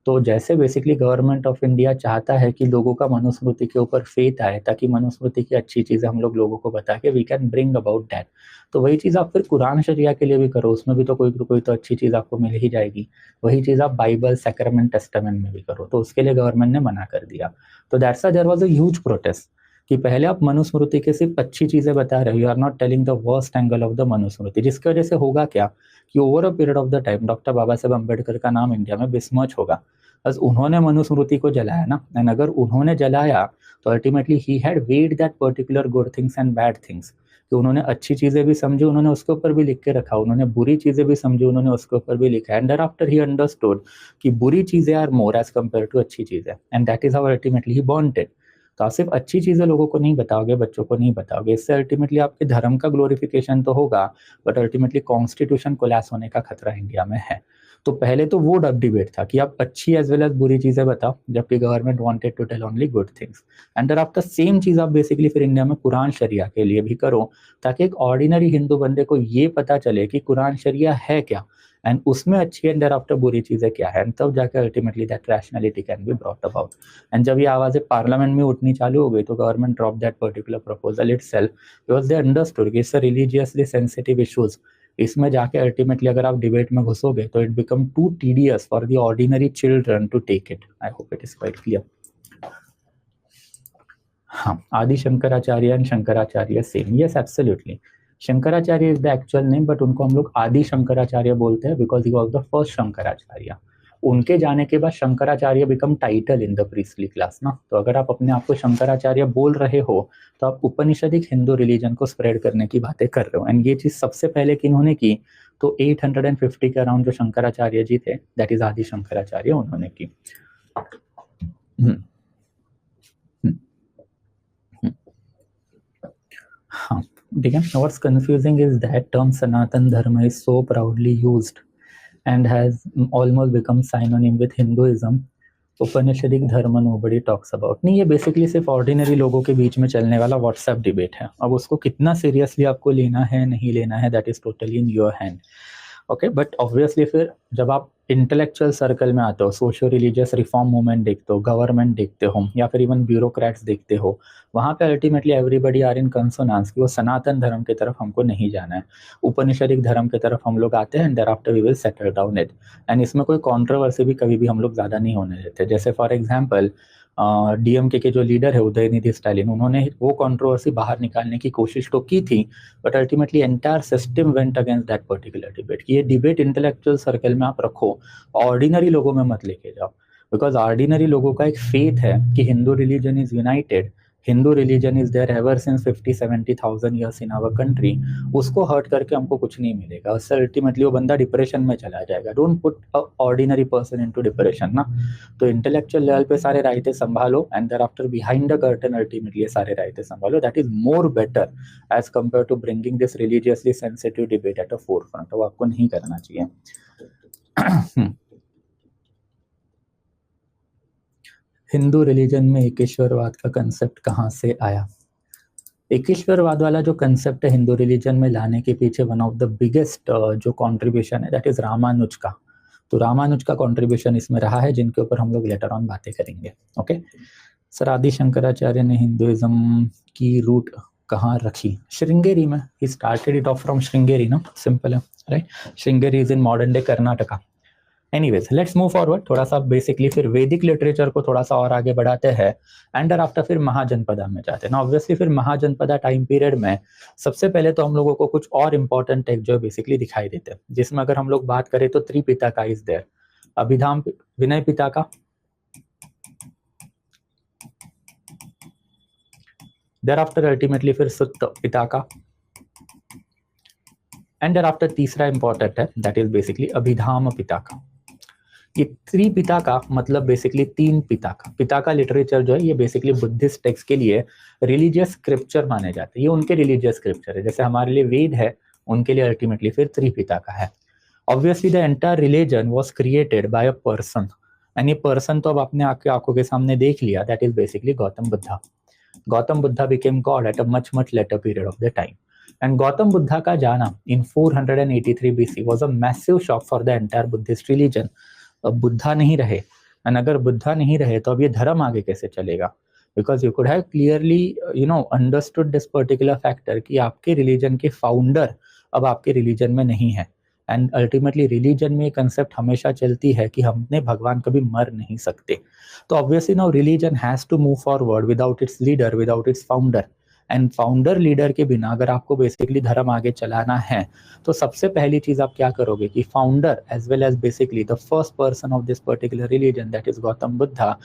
तो जैसे basically government of India चाहता है कि लोगों का मनुस्मृति के ऊपर फेथ आए ताकि मनुस्मृति की अच्छी चीज़ें हम लोगों को बता के we can bring about that, तो वही चीज़ आप फिर कुरान शरिया के लिए भी करो, उसमें भी तो कोई तो अच्छी चीज़ आपको मिल ही जाएगी। वही चीज़ आप बाइबल, सैक्रमेंट, टेस्टामेंट में भी करो, तो उसके लिए गवर्नमेंट ने मना कर दिया। तो that's there was a huge protest कि पहले आप मनुस्मृति के सिर्फ अच्छी चीजें बता रहे हो, you are not telling the worst angle of the Manusmriti, जिसकी वजह से होगा क्या कि over a period of the time doctor Baba Saheb Ambedkar का नाम इंडिया में बिस्मच होगा, बस उन्होंने मनुस्मृति को जलाया ना, एंड अगर उन्होंने जलाया तो ultimately he had weighed that particular good things and bad things, कि उन्होंने अच्छी चीजें भी समझी, उन्होंने उसके ऊपर भी लिख के रखा, उन्होंने बुरी चीजें भी समझी, उन्होंने उसके ऊपर भी लिखा, एंड आफ्टर ही अंडरस्टूड कि बुरी चीजें are more as compare to अच्छी चीजें, and that is how ultimately he bonded. तो आप सिर्फ अच्छी चीजें लोगों को नहीं बताओगे, बच्चों को नहीं बताओगे, इससे अल्टीमेटली आपके धर्म का ग्लोरिफिकेशन तो होगा, बट अल्टीमेटली कॉन्स्टिट्यूशन कोलैप्स होने का खतरा इंडिया में है। तो पहले तो वो डिबेट था कि आप अच्छी एज वेल एज बुरी चीजें बताओ, जबकि government wanted to tell only good things, and after same चीज आप बेसिकली फिर इंडिया में कुरान शरिया के लिए भी करो, ताकि एक ऑर्डिनरी हिंदू बंदे को ये पता चले कि कुरान शरिया है क्या, एंड उसमें अच्छी एंड आफ्टर बुरी चीजें क्या है, तब जाकर ultimately that rationality can be brought about. And जब ये आवाजें पार्लियामेंट में उठनी चालू हो गई तो government drop that particular proposal itself, because they understood कि it's a religiously sensitive issues, इसमें जाके अल्टीमेटली अगर आप डिबेट में घुसोगे तो it become too tedious for the ordinary children to take it. I hope it is quite clear. हाँ, Adi Shankaracharya and Shankaracharya same, yes absolutely. Shankaracharya is the actual name, but उनको हम लोग आदि शंकराचार्य बोलते हैं because he was the first Shankaracharya. उनके जाने के बाद Shankaracharya become title in the priestly class ना, तो अगर आप अपने आप को शंकराचार्य बोल रहे हो तो आप उपनिषदिक हिंदू रिलीजन को स्प्रेड करने की बातें कर रहे हो, एंड ये चीज सबसे पहले किन्होंने की तो 850 के अराउंड जो शंकराचार्य जी थे, दैट इज आदि शंकराचार्य, उन्होंने की। हाँ ठीक है। What's confusing is that term Sanatan Dharma is so proudly used and has almost become synonym with Hinduism. Upanishadic धर्म नोबडी टॉक्स अबाउट, नहीं, ये बेसिकली सिर्फ ऑर्डिनरी लोगों के बीच में चलने वाला व्हाट्सएप डिबेट है। अब उसको कितना सीरियसली आपको लेना है नहीं लेना है, that is totally in your hand. Okay, but obviously फिर जब आप इंटेलेक्चुअल सर्कल में आते हो, सोशियो रिलीजियस रिफॉर्म मूवमेंट देखते हो, गवर्नमेंट देखते हो, या फिर इवन ब्यूरोक्रेट्स देखते हो, वहाँ पे अल्टीमेटली एवरीबडी आर इन कंसोनेंस कि वो सनातन धर्म की तरफ हमको नहीं जाना है, उपनिषदिक धर्म की तरफ हम लोग आते हैं, and there after we will settle down it. And इसमें कोई कॉन्ट्रोवर्सी भी कभी भी हम लोग ज़्यादा नहीं होने देते। जैसे फॉर एग्जाम्पल डीएमके के जो लीडर है उदयनिधि स्टालिन, उन्होंने वो कंट्रोवर्सी बाहर निकालने की कोशिश तो की थी, but ultimately entire system went against that particular debate कि ये डिबेट इंटेलेक्चुअल सर्कल में आप रखो, ऑर्डिनरी लोगों में मत लेके जाओ, बिकॉज ऑर्डिनरी लोगों का एक फेथ है कि Hindu religion is united, Hindu religion is there ever since 50-70,000 years in our country, उसको हर्ट करके हमको कुछ नहीं मिलेगा, उससे अल्टीमेटली वो बंदा डिप्रेशन में चला जाएगा। Don't put a ordinary person into depression ना। तो इंटेलेक्चुअल लेवल पे सारे रायते संभालो, and there after behind the curtain ultimately सारे रायते संभालो, that is more better as compare to bringing this religiously sensitive debate at a forefront. वो आपको नहीं करना चाहिए। हिंदू रिलीजन में एकेश्वरवाद का कंसेप्ट कहाँ से आया? एकेश्वरवाद वाला जो कंसेप्ट है हिंदू रिलीजन में लाने के पीछे वन ऑफ द बिगेस्ट जो कंट्रीब्यूशन है दैट इज रामानुज का। तो रामानुज का कंट्रीब्यूशन इसमें रहा है, जिनके ऊपर हम लोग लेटर ऑन बातें करेंगे। ओके सर, आदि शंकराचार्य ने हिंदुइज्म की रूट कहाँ रखी? श्रृंगेरी में। He started it of from Sringeri ना, सिंपल है right. Sringeri is in modern day Karnataka. Anyways let's move forward, थोड़ा सा बेसिकली फिर वैदिक लिटरेचर को थोड़ा सा और आगे बढ़ाते हैं, एंड आफ्टर फिर महाजनपदा में जाते हैं ना। ऑब्वियसली फिर महाजनपदा टाइम पीरियड में सबसे पहले तो हम लोगों को कुछ और इंपॉर्टेंट टेक्स्ट जो बेसिकली दिखाई देते हैं, जिसमें अगर हम लोग बात करें तो Tripitaka is there, Abhidhamma Vinaya Pitaka, there after ultimately फिर Sutta Pitaka, and there after तीसरा इंपॉर्टेंट है that is basically Abhidhamma Pitaka. ये त्रिपिटका मतलब बेसिकली तीन पिटका। पिटका लिटरेचर जो है ये बेसिकली बुद्धिस्ट टेक्स्ट के लिए रिलीजियस स्क्रिप्चर माने जाते हैं, ये उनके रिलीजियस स्क्रिप्चर है, जैसे हमारे लिए वेद है उनके लिए अल्टीमेटली फिर त्रिपिटका है। Obviously the entire religion was created by a person, and ये पर्सन तो अब आपने आपके आंखों के सामने देख लिया, that is basically Gautam Buddha. Gautama Buddha became God at a much later period of the time, and Gautam Buddha का जाना इन 483 BC was a massive shock for the entire Buddhist religion. अब बुद्धा नहीं रहे, एंड अगर बुद्धा नहीं रहे तो अब ये धर्म आगे कैसे चलेगा? Because you could have clearly understood this particular factor कि आपके रिलीजन के फाउंडर अब आपके रिलीजन में नहीं है, एंड अल्टीमेटली रिलीजन में कंसेप्ट हमेशा चलती है कि हमने भगवान कभी मर नहीं सकते. तो obviously now religion has to move forward without its leader, without its founder. And founder leader के बिना अगर आपको बेसिकली धर्म आगे चलाना है तो सबसे पहली चीज आप क्या करोगे कि founder as well as basically the first person of this particular religion that is Gautam Buddha,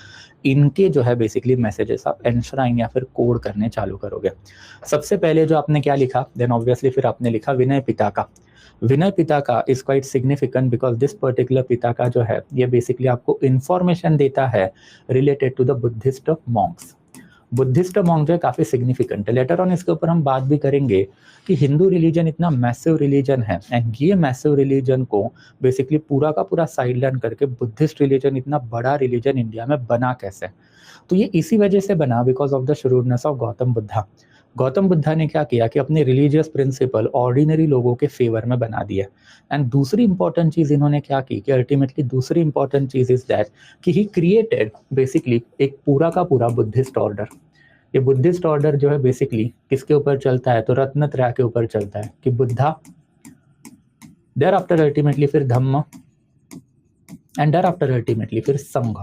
इनके जो है बेसिकली मैसेजेस आप एंश्राइन या फिर कोड करने चालू करोगे. सबसे पहले जो आपने क्या लिखा, देन ऑब्वियसली फिर आपने लिखा विनय पिता का. विनय पिता का is quite significant because this particular पिता का जो है ये बेसिकली आपको इंफॉर्मेशन देता है related to the Buddhist monks. Buddhist monk जो है काफी सिग्निफिकेंट है. लेटर ऑन इसके ऊपर हम बात भी करेंगे कि हिंदू रिलीजन इतना मैसिव रिलीजन है एंड ये मैसिव रिलीजन को बेसिकली पूरा का पूरा साइडलाइन करके बुद्धिस्ट रिलीजन इतना बड़ा रिलीजन इंडिया में बना कैसे. तो ये इसी वजह से बना because of the shrewdness of Gautama Buddha. Gautama Buddha ने क्या किया कि अपने रिलीजियस प्रिंसिपल ऑर्डिनरी लोगों के फेवर में बना दिया. एंड दूसरी इंपॉर्टेंट चीज इन्होंने क्या की कि अल्टीमेटली दूसरी इंपॉर्टेंट चीज इज दैट कि ही क्रिएटेड बेसिकली एक पूरा का पूरा बुद्धिस्ट ऑर्डर. ये बुद्धिस्ट ऑर्डर जो है बेसिकली किसके ऊपर चलता है, तो रत्नत्रय के ऊपर चलता है कि बुद्धा, देयर आफ्टर अल्टीमेटली फिर धम्म एंड देयर आफ्टर अल्टीमेटली फिर संघ.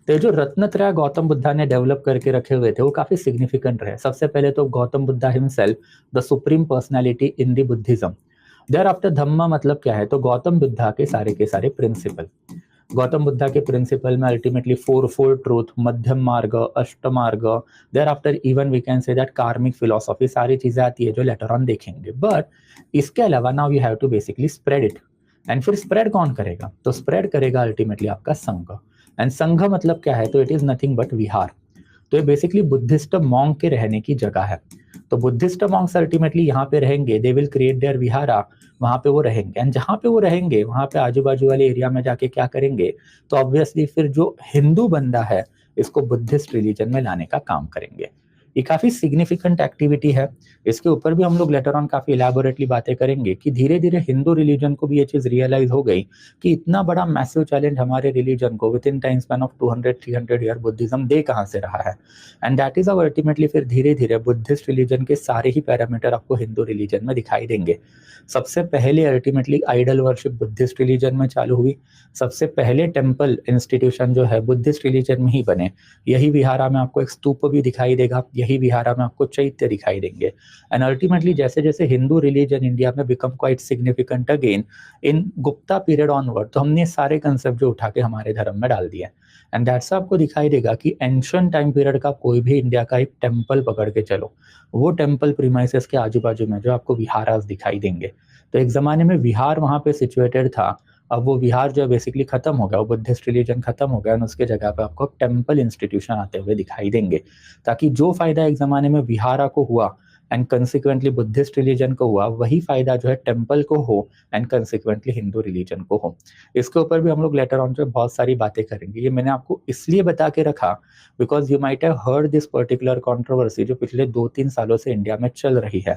तो ये जो रत्नत्रय गौतम बुद्धा ने डेवलप करके रखे हुए थे वो काफी सिग्निफिकेंट रहे. सबसे पहले तो Gautama Buddha himself the supreme personality in the Buddhism. There after Dhamma मतलब क्या है, तो गौतम बुद्धा के सारे प्रिंसिपल. गौतम बुद्धा के प्रिंसिपल में अल्टीमेटली फोर ट्रूथ, मध्यम मार्ग, अष्ट मार्ग, there after even we can say that karmic philosophy, सारी चीजें आती है जो लेटर ऑन देखेंगे. बट इसके अलावा now you have to basically spread it. And फिर स्प्रेड कौन करेगा, तो स्प्रेड करेगा अल्टीमेटली आपका संघ. एंड संघ मतलब क्या है, तो इट इज नथिंग बट विहार. तो ये बेसिकली बुद्धिस्ट मॉन्क के रहने की जगह है. तो बुद्धिस्ट मॉन्क्स अल्टीमेटली यहाँ पे रहेंगे, they will create their vihara, वहां पे वो रहेंगे. एंड जहाँ पे वो रहेंगे वहां पे आजू बाजू वाले एरिया में जाके क्या करेंगे, तो ऑब्वियसली फिर जो हिंदू बंदा है इसको बुद्धिस्ट रिलीजन में लाने का काम करेंगे. ये काफी सिग्निफिकेंट एक्टिविटी है. इसके ऊपर भी हम लोग लेटर ऑन काफी इलैबोरेटली बातें करेंगे कि धीरे धीरे हिंदू रिलीजन को भी ये चीज रियलाइज हो गई कि इतना बड़ा मैसिव चैलेंज हमारे रिलीजन को within time span of 200-300 year Buddhism दे कहाँ से रहा है. एंड दैट इज अल्टीमेटली फिर धीरे धीरे बुद्धिस्ट रिलीजन के सारे ही पैरामीटर आपको हिंदू रिलीजन में दिखाई देंगे. सबसे पहले ultimately idol worship Buddhist religion में चालू हुई. सबसे पहले टेम्पल इंस्टीट्यूशन जो है बुद्धिस्ट रिलीजन में ही बने. यही विहारा में आपको एक स्तूप भी दिखाई देगा, यही विहारा में आपको चैत्य दिखाई देंगे. एंड अल्टीमेटली जैसे जैसे हिंदू रिलीजन इंडिया में become quite significant again in Gupta period onward, तो हमने सारे कंसेप्ट जो उठा के हमारे धर्म में डाल दिए. एंड दैट्स आपको दिखाई देगा कि एंशिएंट टाइम पीरियड का कोई भी इंडिया का एक टेम्पल पकड़ के चलो, वो टेम्पल प्रीमाइसेस के आजू बाजू में जो आपको विहारास दिखाई देंगे. तो एक जमाने में विहार वहां पे सिचुएटेड था, अब वो विहार जो है बेसिकली खत्म हो गया, वो बुद्धिस्ट रिलीजन खत्म हो गया और उसके जगह पे आपको टेम्पल इंस्टीट्यूशन आते हुए दिखाई देंगे. ताकि जो फायदा एक जमाने में विहारा को हुआ एंड कंसिक्वेंटली बुद्धिस्ट रिलीजन को हुआ, वही फायदा जो है टेम्पल को हो एंड कंसिक्वेंटली हिंदू रिलीजन को हो. इसके ऊपर भी हम लोग लेटर ऑन जो बहुत सारी बातें करेंगे. ये मैंने आपको इसलिए बता के रखा because you might have heard this particular controversy जो पिछले 2-3 सालों से इंडिया में चल रही है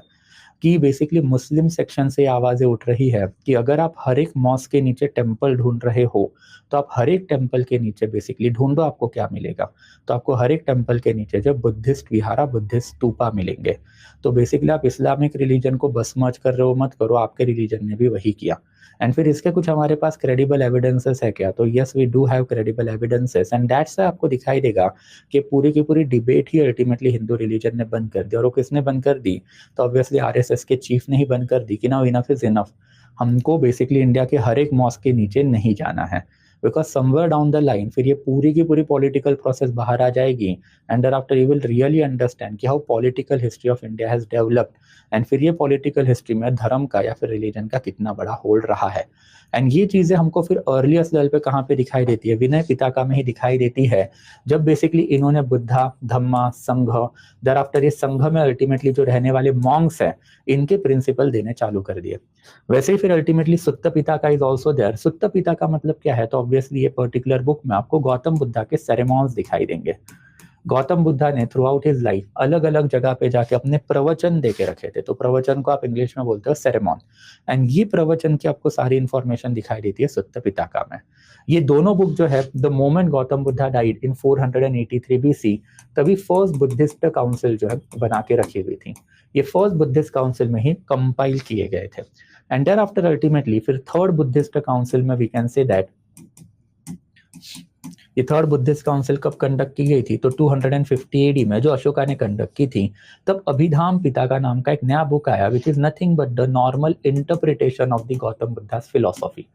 कि बेसिकली मुस्लिम सेक्शन से आवाजें उठ रही है कि अगर आप हर एक मॉस्क के नीचे टेम्पल ढूंढ रहे हो तो आप हर एक टेम्पल के नीचे बेसिकली ढूंढो, आपको क्या मिलेगा, तो आपको हर एक टेम्पल के नीचे जब बुद्धिस्ट विहारा, बुद्धिस्ट स्तूपा मिलेंगे. तो बेसिकली आप इस्लामिक रिलीजन को बस मर्ज कर रहे हो, मत करो, आपके रिलीजन ने भी वही किया. एंड फिर इसके कुछ हमारे पास क्रेडिबल एविडेंसेस है क्या, तो yes we do have credible evidences. And that's आपको दिखाई देगा कि पूरी की पूरी डिबेट ही अल्टीमेटली हिंदू रिलीजन ने बंद कर दी. और वो किसने बंद कर दी, तो ऑब्वियसली आरएसएस के चीफ ने ही बंद कर दी कि नाउ इनफ इज इनफ, हमको बेसिकली इंडिया के हर एक मॉस्क के नीचे नहीं जाना है. Because somewhere down the line फिर ये पूरी की पूरी पॉलिटिकल प्रोसेस बाहर आ जाएगी and there after you will really understand कि how political history of India has developed. And फिर ये पॉलिटिकल हिस्ट्री में धर्म का या फिर रिलीजन का कितना बड़ा होल्ड रहा है. एंड ये चीजें हमको फिर अर्लीस्ट लेवल पे कहाँ पे दिखाई देती है, विनय पिताका में ही दिखाई देती है, जब बेसिकली इन्होंने बुद्धा, धम्मा, संघ, देयर आफ्टर ये संघ में अल्टीमेटली जो रहने वाले मॉन्क्स हैं इनके प्रिंसिपल देने चालू कर दिए. वैसे ही फिर ultimately Sutta Pitaka is also there. Sutta Pitaka मतलब क्या है, तो ऑब्वियसली ये पर्टिकुलर बुक में आपको गौतम बुद्धा के सेरेमॉन्स दिखाई देंगे. गौतम बुद्धा ने थ्रू आउट हिज लाइफ अलग अलग जगह पे जाके अपने प्रवचन दे के रखे थे. तो प्रवचन को आप इंग्लिश में बोलते हो सेरेमॉन. एंड ये प्रवचन की आपको सारी इंफॉर्मेशन दिखाई देती है सुत्त पिताका में. ये दोनों बुक जो है the moment Gautam Buddha died in 483 BC, तभी फर्स्ट बुद्धिस्ट काउंसिल जो है बना के रखी हुई थी. ये फर्स्ट बुद्धिस्ट काउंसिल में ही कंपाइल किए गए थे. एंड देयर आफ्टर अल्टीमेटली फिर थर्ड बुद्धिस्ट काउंसिल में वी कैन से दैट ये थर्ड बुद्धिस्ट काउंसिल कब कंडक्ट की गई थी, तो 250 एडी में जो अशोका ने कंडक्ट की थी, तब अभिधाम पिताका नाम का एक नया बुक आया which is nothing but the normal interpretation of the Gautam Buddhas philosophy,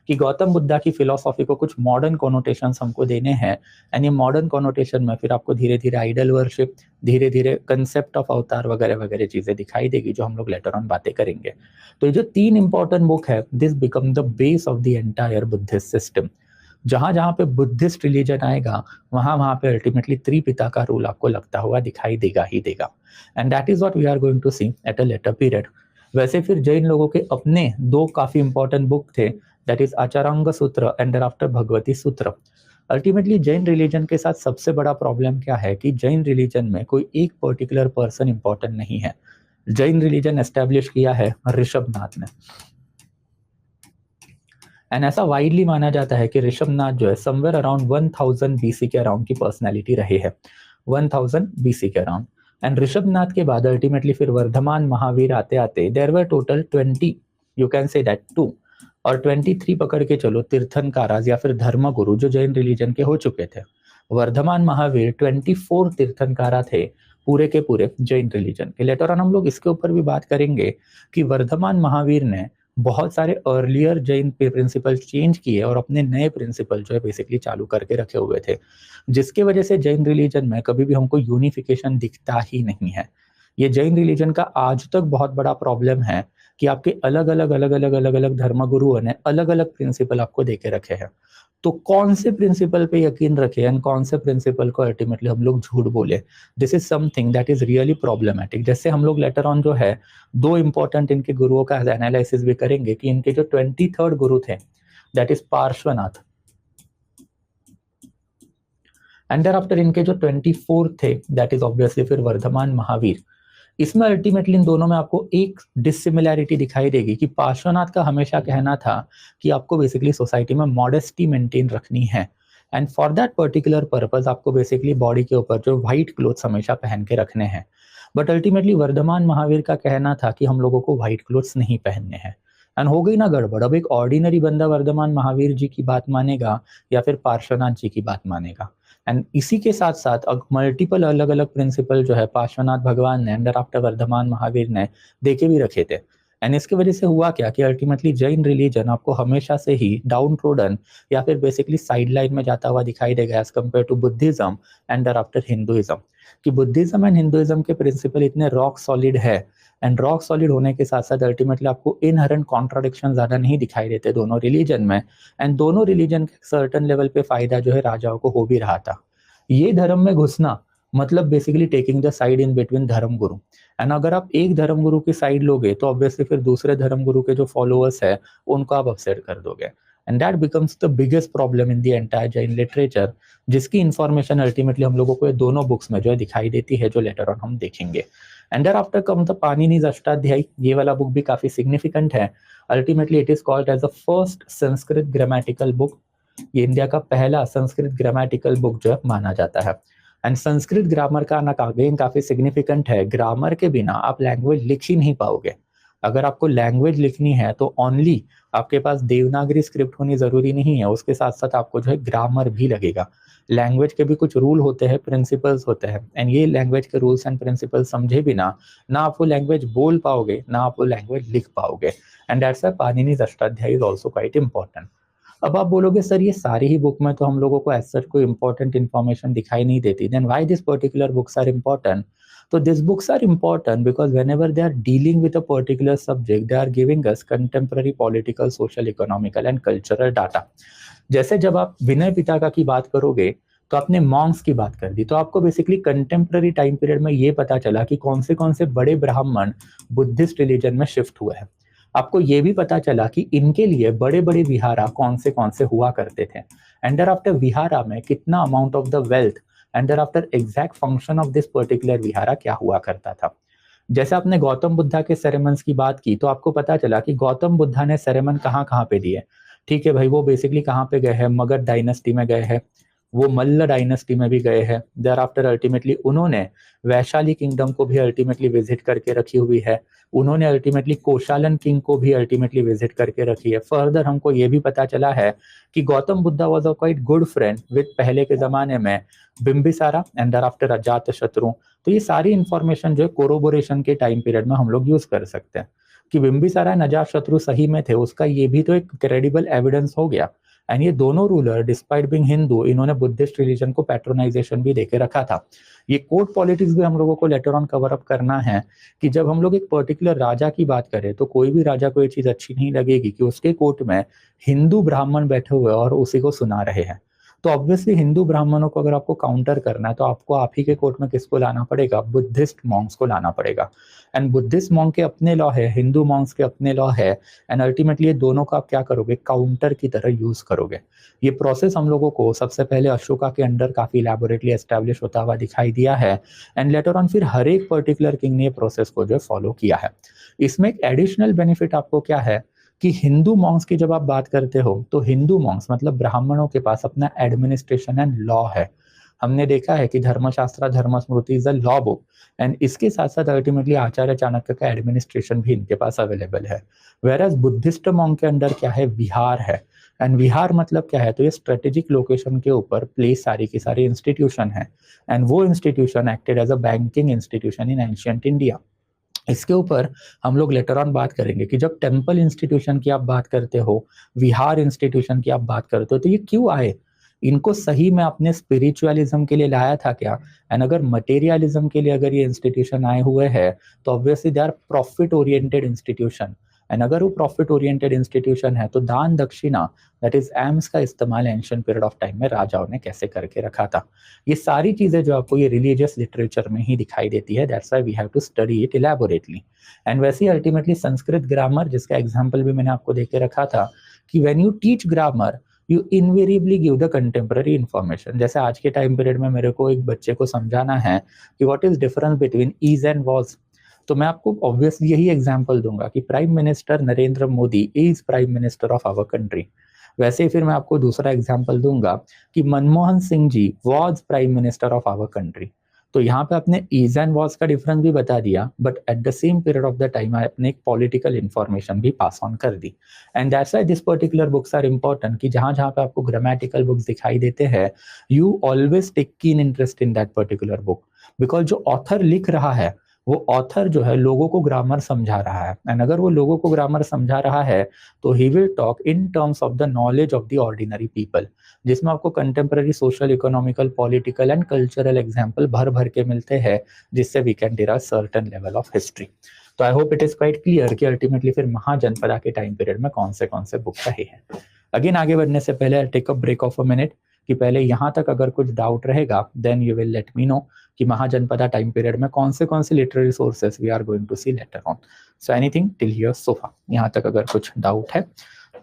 कि गौतम बुद्धा की फिलोसॉफी को कुछ मॉडर्न कॉनोटेशंस हमको देने हैं। एंड ये मॉडर्न कॉनोटेशन में फिर आपको धीरे धीरे आइडल वर्शिप, धीरे धीरे कंसेप्ट ऑफ अवतार वगैरह वगैरह चीजें दिखाई देगी जो हम लोग लेटर ऑन बातें करेंगे। तो ये जो 3 इंपॉर्टेंट बुक है, this become the base of the entire Buddhist system. जहां जहां पे बुद्धिस्ट रिलीजन आएगा वहां वहां पे अल्टीमेटली त्रिपिता का रूल आपको लगता हुआ दिखाई देगा ही देगा। And that is what we are going to see at a later period. वैसे फिर जैन लोगों के अपने 2 काफी इंपॉर्टेंट बुक थे, that is Acharanga Sutra and thereafter Bhagwati सूत्र। अल्टीमेटली जैन रिलीजन के साथ सबसे बड़ा प्रॉब्लम क्या है कि जैन रिलीजन में कोई एक पर्टिकुलर पर्सन इंपॉर्टेंट नहीं है। जैन रिलीजन एस्टेब्लिश किया है ऋषभनाथ ने, एंड ऐसा वाइडली माना जाता है कि ऋषभनाथ जो है समवेयर अराउंड 1000 बीसी के अराउंड की पर्सनैलिटी रहे हैं, 1000 बीसी के अराउंड। एंड ऋषभनाथ के बाद अल्टीमेटली फिर वर्धमान महावीर आते आते there were total 20, you can say that 2 और 23 पकड़ के चलो तीर्थंकाराज या फिर धर्मगुरु जो जैन रिलीजन के हो चुके थे। वर्धमान महावीर 24 तीर्थंकारा थे पूरे के पूरे जैन रिलीजन के। लेटर ऑन हम लोग इसके ऊपर भी बात करेंगे कि वर्धमान महावीर ने बहुत सारे अर्लियर जैन प्रिंसिपल चेंज किए और अपने नए प्रिंसिपल जो है बेसिकली चालू करके रखे हुए थे, जिसके वजह से जैन रिलीजन में कभी भी हमको यूनिफिकेशन दिखता ही नहीं है। ये जैन रिलीजन का आज तक बहुत बड़ा प्रॉब्लम है कि आपके अलग अलग धर्मगुरुओं ने अलग अलग प्रिंसिपल आपको देके रखे हैं। तो कौन से प्रिंसिपल पे यकीन रखे एंड कौन से प्रिंसिपल को अल्टीमेटली हम लोग झूठ बोले, this is something that is really problematic. जैसे हम लोग लेटर ऑन जो है 2 इंपॉर्टेंट इनके गुरुओं का एनालिसिस भी करेंगे कि इनके जो 23rd गुरु थे that is Parshvanath, and there after इनके जो 24 थे दैट इज ऑब्वियसली फिर वर्धमान महावीर। इसमें अल्टीमेटली इन दोनों में आपको एक डिसिमिलैरिटी दिखाई देगी कि पार्श्वनाथ का हमेशा कहना था कि आपको बेसिकली सोसाइटी में मॉडेस्टी मेंटेन रखनी है, and for that particular purpose आपको बेसिकली बॉडी के ऊपर जो व्हाइट क्लोथ्स हमेशा पहन के रखने हैं। बट अल्टीमेटली वर्धमान महावीर का कहना था कि हम लोगों को व्हाइट क्लोथ्स नहीं पहनने हैं। एंड हो गई ना गड़बड़, अब एक ऑर्डिनरी बंदा वर्धमान महावीर जी की बात मानेगा या फिर पार्श्वनाथ जी की बात मानेगा। एंड इसी के साथ साथ मल्टीपल अलग अलग प्रिंसिपल जो है पार्श्वनाथ भगवान ने एंड आफ्टर वर्धमान महावीर ने देके भी रखे थे। एंड इसकी वजह से हुआ क्या कि अल्टीमेटली जैन रिलीजन आपको हमेशा से ही डाउन ट्रोडन या फिर बेसिकली साइडलाइन में जाता हुआ दिखाई देगा as compare to Buddhism and after Hinduism, कि बुद्धिज्म एंड हिंदुइज्म के प्रिंसिपल इतने रॉक सॉलिड है एंड रॉक सॉलिड होने के साथ साथ अल्टीमेटली आपको इनहेरेंट कॉन्ट्राडिक्शन ज्यादा नहीं दिखाई देते दोनों रिलीजन में, एंड दोनों रिलीजन के सर्टन लेवल पे फायदा जो है राजाओं को हो भी रहा था। ये धर्म में घुसना मतलब basically taking the side in between धर्म गुरु, एंड अगर आप एक धर्म गुरु की साइड लोगे तो ऑब्वियसली फिर दूसरे धर्म गुरु के जो फॉलोअर्स है उनको आप अपसेट कर दोगे, and that becomes the biggest problem in the entire Jain literature, जिसकी इन्फॉर्मेशन अल्टीमेटली हम लोगों को ये दोनों बुक्स में जो है दिखाई देती है जो लेटर ऑन हम देखेंगे। And there after come the Panini's Ashtadhyayi, ये वाला बुक भी काफी सिग्निफिकेंट है। Ultimately it is called as the first Sanskrit grammatical book, ये इंडिया का पहला संस्कृत ग्रामेटिकल बुक जो माना जाता है। एंड संस्कृत ग्रामर का आना अगेन काफी सिग्निफिकेंट है, ग्रामर के बिना आप लैंग्वेज लिख ही नहीं पाओगे। अगर आपको लैंग्वेज लिखनी है तो ओनली आपके पास देवनागरी स्क्रिप्ट होनी जरूरी नहीं है, उसके साथ साथ आपको जो है ग्रामर भी लगेगा। लैंग्वेज के भी कुछ रूल होते हैं, प्रिंसिपल्स होते हैं, एंड ये लैंग्वेज के रूल्स एंड प्रिंसिपल्स समझे बिना ना आप वो लैंग्वेज बोल पाओगे ना आप वो लैंग्वेज लिख पाओगे, and that's why Panini's Ashtadhyayi is also quite important. अब आप बोलोगे सर ये सारी ही बुक में तो हम लोगों को ऐसा कोई इंपॉर्टेंट इन्फॉर्मेशन दिखाई नहीं देती, then why this particular books are important? So these books are important because whenever they are dealing with a particular subject, they are giving us contemporary political, social, economical and cultural data. जैसे जब आप विनय पिटका की बात करोगे तो आपने Monks की बात कर दी, तो आपको बेसिकली कंटेम्पररी टाइम पीरियड में ये पता चला कि कौन से बड़े ब्राह्मण बुद्धिस्ट रिलीजन में शिफ्ट हुए हैं। आपको ये भी पता चला कि इनके लिए बड़े बड़े विहारा कौन से हुआ करते थे, एंड आफ्टर विहारा में कितना amount of the wealth and after exact function of this particular vihara क्या हुआ करता था। जैसे आपने गौतम बुद्धा के सेरेमन्स की बात की तो आपको पता चला कि गौतम बुद्धा ने सेरेमन कहाँ पे दिए। ठीक है भाई, वो बेसिकली कहाँ पे गए हैं, मगध डायनेस्टी में गए हैं, वो मल्ल डायनेस्टी में भी गए हैं। देयर आफ्टर अल्टीमेटली उन्होंने वैशाली किंगडम को भी अल्टीमेटली विजिट करके रखी हुई है। उन्होंने अल्टीमेटली कोशालन किंग को भी अल्टीमेटली विजिट करके रखी है। फर्दर हमको ये भी पता चला है कि Gautam Buddha was a quite good friend with पहले के जमाने में बिंबिसारा एंड देयर आफ्टर अजात शत्रु। तो ये सारी इंफॉर्मेशन जो है कोरोबोरेशन के टाइम पीरियड में हम लोग यूज कर सकते हैं कि बिंबिसारा एंड अजात शत्रु सही में थे, उसका ये भी तो एक क्रेडिबल एविडेंस हो गया। एंड ये दोनों रूलर डिस्पाइट बीइंग हिंदू, इन्होंने बुद्धिस्ट रिलीजन को पैट्रोनाइजेशन भी देके रखा था। ये कोर्ट पॉलिटिक्स भी हम लोगों को लेटर ऑन कवर अप करना है कि जब हम लोग एक पर्टिकुलर राजा की बात करें तो कोई भी राजा को ये चीज अच्छी नहीं लगेगी कि उसके कोर्ट में हिंदू ब्राह्मण बैठे हुए और उसी को सुना रहे हैं। तो ऑब्वियसली हिंदू ब्राह्मणों को अगर आपको काउंटर करना है तो आपको आप ही के कोर्ट में किसको लाना पड़ेगा, बुद्धिस्ट मॉन्क्स को लाना पड़ेगा। एंड बुद्धिस्ट मॉन्क के अपने लॉ है, हिंदू मॉन्क्स के अपने लॉ है। एंड अल्टीमेटली ये दोनों का आप क्या करोगे, काउंटर की तरह यूज करोगे। ये प्रोसेस हम लोगों को सबसे पहले अशोका के अंडर काफी इलैबोरेटली एस्टैब्लिश होता हुआ दिखाई दिया है। एंड लेटर ऑन फिर हर एक पर्टिकुलर किंग ने प्रोसेस को जो फॉलो किया है। इसमें एक एडिशनल बेनिफिट आपको क्या है कि हिंदू मॉन्क्स की जब आप बात करते हो तो हिंदू मॉन्क्स मतलब ब्राह्मणों के पास अपना एडमिनिस्ट्रेशन एंड लॉ है। हमने देखा है कि Dharmashastra Dharmasmriti is a law book and इसके साथ साथ अल्टीमेटली आचार्य चाणक्य का एडमिनिस्ट्रेशन भी इनके पास अवेलेबल है। वेरएज बुद्धिस्ट मॉन्क के अंदर क्या है, विहार है। एंड विहार मतलब क्या है, तो ये स्ट्रेटेजिक लोकेशन के ऊपर प्लेस सारी की सारी इंस्टीट्यूशन है। एंड वो institution acted as a banking institution in ancient India. इसके ऊपर हम लोग लेटर ऑन बात करेंगे कि जब टेम्पल इंस्टीट्यूशन की आप बात करते हो, विहार इंस्टीट्यूशन की आप बात करते हो, तो ये क्यों आए, इनको सही में अपने स्पिरिचुअलिज्म के लिए लाया था क्या। एंड अगर मटेरियलिज्म के लिए अगर ये इंस्टीट्यूशन आए हुए हैं तो obviously they are profit oriented institution. And अगर वो प्रॉफिट ओरिएंटेड इंस्टीट्यूशन है तो दान दक्षिणा दैट इज एम्स का इस्तेमाल एंशिएंट पीरियड ऑफ टाइम में राजाओं ने कैसे करके रखा था। ये सारी चीजें जो आपको ये रिलीजियस लिटरेचर में ही दिखाई देती है, that's why we have to study it elaborately. And वैसे ही अल्टीमेटली संस्कृत ग्रामर, जिसका एग्जांपल भी मैंने आपको देके रखा था कि when you teach grammar you invariably give the contemporary information. जैसे आज के टाइम पीरियड में मेरे को एक बच्चे को समझाना है कि what is difference between is and was, तो मैं आपको ऑब्वियसली यही एग्जांपल दूंगा कि prime minister Narendra Modi is prime minister of our country. वैसे ही फिर मैं आपको दूसरा एग्जांपल दूंगा कि Manmohan Singh ji was prime minister of our country. तो यहाँ पे आपने इज एंड वाज का डिफरेंस भी बता दिया, but at the same period of the time आपने एक पॉलिटिकल इंफॉर्मेशन भी पास ऑन कर दी। And that's why this particular books are important कि जहां जहां पे आपको ग्रामेटिकल बुक्स दिखाई देते हैं, you always take keen interest in that particular book, because जो ऑथर लिख रहा है वो ऑथर जो है लोगों को ग्रामर समझा रहा है। एंड अगर वो लोगों को ग्रामर समझा रहा है तो he will talk in terms of the knowledge of the ordinary people, जिसमें आपको contemporary social economical political and cultural example भर भर के मिलते हैं, जिससे we can derive certain level of history. तो I hope it is quite clear कि अल्टीमेटली फिर महाजनपदा के टाइम पीरियड में कौन से बुक रहे हैं। अगेन आगे बढ़ने से पहले take a break of a minute कि पहले यहाँ तक अगर कुछ डाउट रहेगा then you will let me know कि महाजनपदा टाइम पीरियड में कौन से literary sources we are going to see later on. So anything till here so far, यहाँ तक अगर कुछ डाउट है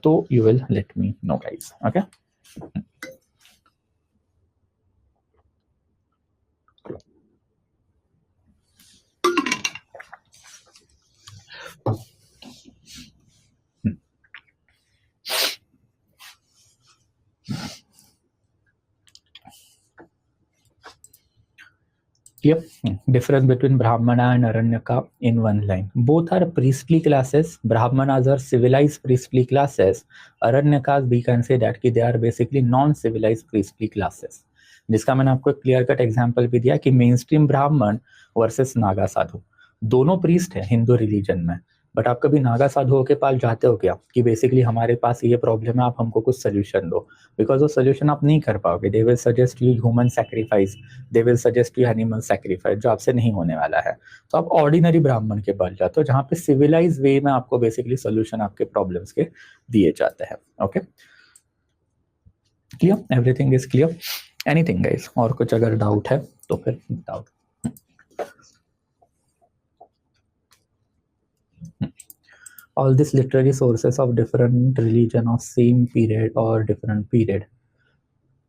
तो you will let me know guys, okay. Yep. Difference between Brahmana and Aranyaka in one line. Both are priestly classes. Brahmanas are civilized priestly classes. Aranyakas we can say that कि they are basically non-civilized priestly classes. जिसका मैंने आपको clear cut example भी दिया कि main stream ब्राह्मण versus Naga साधु, दोनों priest है हिंदू रिलीजन में। बट आप कभी नागा साधुओं के पास जाते हो क्या कि बेसिकली हमारे पास ये प्रॉब्लम है, आप हमको कुछ सोल्यूशन दो, बिकॉज वो सोल्यूशन आप नहीं कर पाओगे। They will suggest you human sacrifice, they will suggest you animal sacrifice, जो आपसे नहीं होने वाला है। तो आप ऑर्डिनरी ब्राह्मण के पास जाते हो जहाँ पे सिविलाइज वे में आपको बेसिकली सोल्यूशन आपके प्रॉब्लम्स के दिए जाते हैं। Okay, clear, everything is clear, anything guys, और कुछ अगर डाउट है तो फिर doubt. All these literary sources of different religion of same period or different period,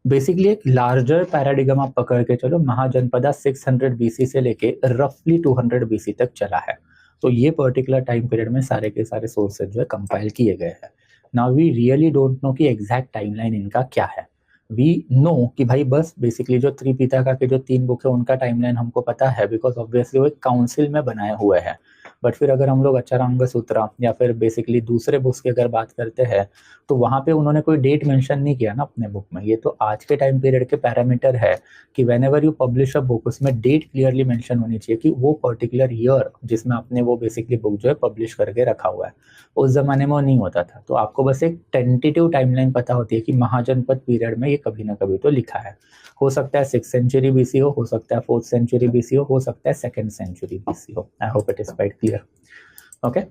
basically एक लार्जर पैराडिगम आप पकड़ के चलो, महाजनपदा 600 बीसी से लेके रफली 200 बीसी तक चला है। तो ये पर्टिकुलर टाइम पीरियड में सारे के सारे सोर्सेज जो है कंपाइल किए गए हैं। Now we really don't know कि एग्जैक्ट टाइमलाइन इनका क्या है, वी नो कि भाई बस बेसिकली जो त्रिपिटका के जो 3 बुक है उनका टाइमलाइन हमको पता है, बिकॉज ऑब्वियसली वो एक काउंसिल में बनाए हुए हैं। बट फिर अगर हम लोग अचरांग सूत्रा या फिर बेसिकली दूसरे बुक्स की अगर बात करते हैं, तो वहाँ पे उन्होंने कोई डेट मेंशन नहीं किया ना अपने बुक में। ये तो आज के टाइम पीरियड के पैरामीटर है कि when ever you publish a book, उसमें डेट क्लियरली मेंशन होनी चाहिए कि वो पर्टिकुलर ईयर जिसमें आपने वो बेसिकली बुक जो है पब्लिश करके रखा हुआ है। उस जमाने में वो नहीं होता था, तो आपको बस एक टेंटेटिव टाइमलाइन पता होती है कि महाजनपद पीरियड में ये कभी ना कभी तो लिखा है। हो सकता है 6th सेंचुरी बीसी हो सकता है 4th सेंचुरी बीसी हो सकता है 2nd सेंचुरी बीसी हो। I hope it is quite clear. Okay,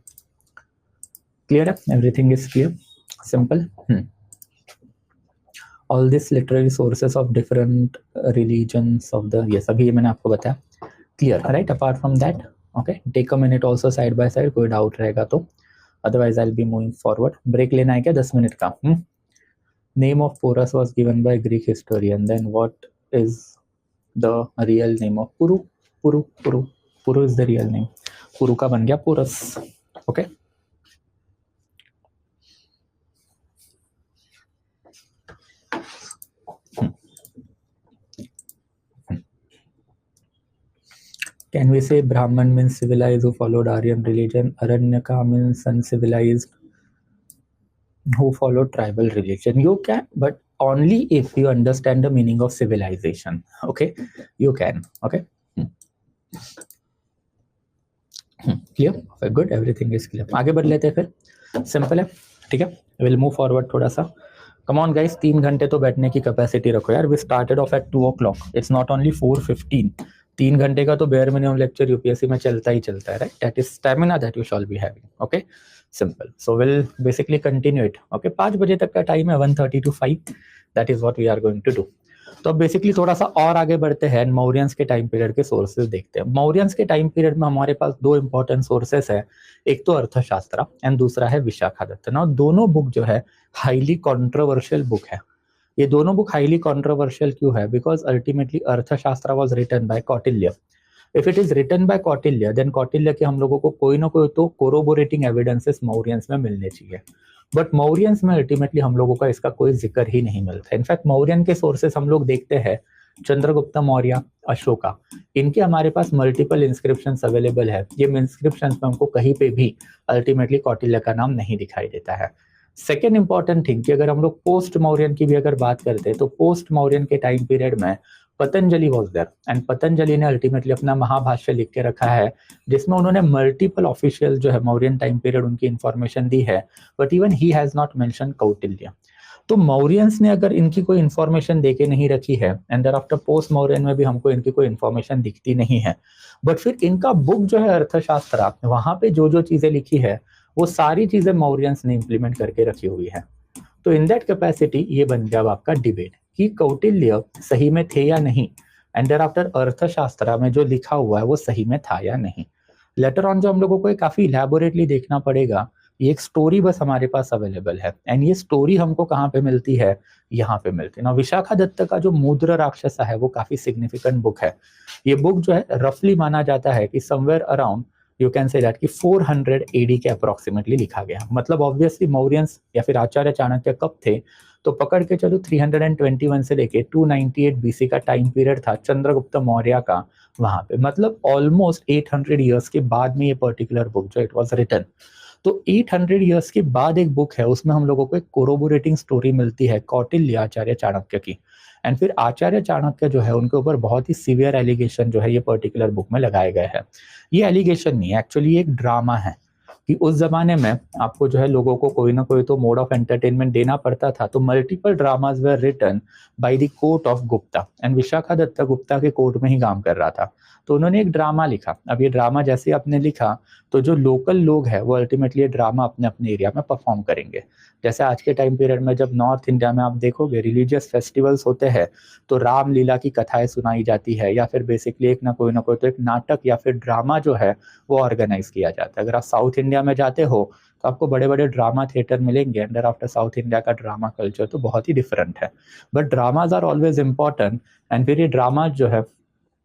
clear है, everything is clear, simple. All this literary sources of different religions of the, ये सभी मैंने आपको बताया, clear right. Apart from that okay, take a minute also side by side, कोई doubt रहेगा तो, otherwise I will be moving forward. Break लेना है क्या 10 मिनट का? Name of Porus was given by Greek historian. Then what is the real name of Puru? Puru is the real name. Puru का बन गया Porus. Okay. Can we say Brahman means civilized who followed Aryan religion? Aranyaka means uncivilized who followed tribal religion. You can, but only if you understand the meaning of civilization. Okay, you can. Okay, clear? Very good, everything is clear. आगे बढ़ लेते हैं फिर, simple है, ठीक है। Will move forward थोड़ा सा। कम ऑन गाइस, 3 घंटे तो बैठने की कैपेसिटी रखो यार। We started off at 2 o'clock, it's not only 4:15। 3 घंटे का तो बेयर मिनिमम लेक्चर यूपीएससी में चलता ही चलता है, right? That is stamina that you shall be having. Okay, simple. So will basically continue it. Okay, 5 बजे तक का टाइम है, 1:30 to 5, that is what we are going to do. तो अब बेसिकली थोड़ा सा और आगे बढ़ते हैं, मौर्यंस के टाइम पीरियड के सोर्सेज देखते हैं। मौर्यंस के टाइम पीरियड में हमारे पास 2 इंपॉर्टेंट सोर्सेस है, एक तो अर्थशास्त्र एंड दूसरा है विशाखादत्त। ना दोनों बुक जो है हाईली कंट्रोवर्शियल बुक है। ये दोनों बुक हाईली कंट्रोवर्शियल क्यों है? Because ultimately Arthashastra was written by Kautilya. If it is written by Kautilya, then Kautilya के हम लोगों को कोई ना कोई तो कोरोबोरेटिंग एविडेंसेस मौर्यंस में मिलने चाहिए, बट मौर्यंस में अल्टीमेटली हम लोगों का इसका कोई जिक्र ही नहीं मिलता। इनफैक्ट मौर्यन के सोर्सेस हम लोग देखते हैं, चंद्रगुप्त मौर्य, अशोका, इनके हमारे पास मल्टीपल इंस्क्रिप्शंस अवेलेबल है। ये इंस्क्रिप्शंस में हमको कहीं पे भी अल्टीमेटली कौटिल्य का नाम नहीं दिखाई देता है। सेकेंड इंपॉर्टेंट थिंग कि अगर हम लोग पोस्ट मौर्यन की भी अगर बात करते हैं, तो पोस्ट मौर्यन के टाइम पीरियड में Patanjali was there, and Patanjali ने अल्टीमेटली अपना महाभाष्य लिख के रखा है, जिसमें उन्होंने मल्टीपल ऑफिशियल जो है मौर्यन टाइम पीरियड उनकी इंफॉर्मेशन दी है, but even he has not mention Kautilya. तो मौर्यंस ने अगर इनकी कोई इन्फॉर्मेशन देके नहीं रखी है, and there after post Mauryan में भी हमको इनकी कोई इन्फॉर्मेशन दिखती नहीं है, बट फिर इनका बुक जो है अर्थशास्त्र, वहां पे जो जो चीजें लिखी है वो सारी चीजें मौर्यंस ने इंप्लीमेंट करके रखी हुई है। तो इन दैट कैपेसिटी ये बन गया आपका डिबेट कि कौटिल्य सही में थे या नहीं, एंड देयर आफ्टर अर्थशास्त्र में जो लिखा हुआ है वो सही में था या नहीं। लेटर ऑन जो हम लोगों को काफी इलैबोरेटली देखना पड़ेगा, ये एक स्टोरी बस हमारे पास अवेलेबल है, एंड ये स्टोरी हमको कहाँ पे मिलती है? यहाँ पे मिलती है ना। विशाखादत्त का जो मुद्र राक्षसा है वो काफी सिग्निफिकेंट बुक है। ये बुक जो है रफली माना जाता है कि somewhere around you can say that कि 400 AD के अप्रोक्सीमेटली लिखा गया। मतलब ऑब्वियसली मौर्यंस या फिर आचार्य चाणक्य कब थे, तो पकड़ के चलो 321 से लेके 298 BC का टाइम पीरियड था चंद्रगुप्त मौर्य का वहां पे। मतलब ऑलमोस्ट 800 ईयर्स के बाद में ये पर्टिकुलर बुक जो इट वाज रिटन। तो 800 ईयर्स के बाद एक बुक है, उसमें हम लोगों को एक कोरोबोरेटिंग स्टोरी मिलती है कौटिल्य आचार्य चाणक्य की। एंड फिर आचार्य चाणक्य जो है उनके ऊपर बहुत ही सीवियर एलिगेशन जो है ये पर्टिकुलर बुक में लगाए गए हैं। ये एलिगेशन नहीं है, एक्चुअली एक ड्रामा है कि उस जमाने में आपको जो है लोगों को कोई ना कोई तो मोड ऑफ एंटरटेनमेंट देना पड़ता था। तो multiple dramas were written by the court of Gupta, and Vishakhadatta Gupta के कोर्ट में ही काम कर रहा था। तो उन्होंने एक ड्रामा लिखा। अब ये ड्रामा जैसे आपने लिखा, तो जो लोकल लोग हैं वो अल्टीमेटली ये ड्रामा अपने अपने एरिया में परफॉर्म करेंगे। जैसे आज के टाइम पीरियड में जब नॉर्थ इंडिया में आप देखोगे रिलीजियस फेस्टिवल्स होते हैं, तो रामलीला की कथाएं सुनाई जाती है, या फिर बेसिकली एक ना कोई तो एक नाटक या फिर ड्रामा जो है वो ऑर्गेनाइज किया जाता है। अगर आप साउथ इंडिया में जाते हो तो आपको बड़े बड़े ड्रामा थिएटर मिलेंगे, एंड आफ्टर साउथ इंडिया का ड्रामा कल्चर तो बहुत ही डिफरेंट है, but dramas are always important. And फिर ये ड्रामा जो है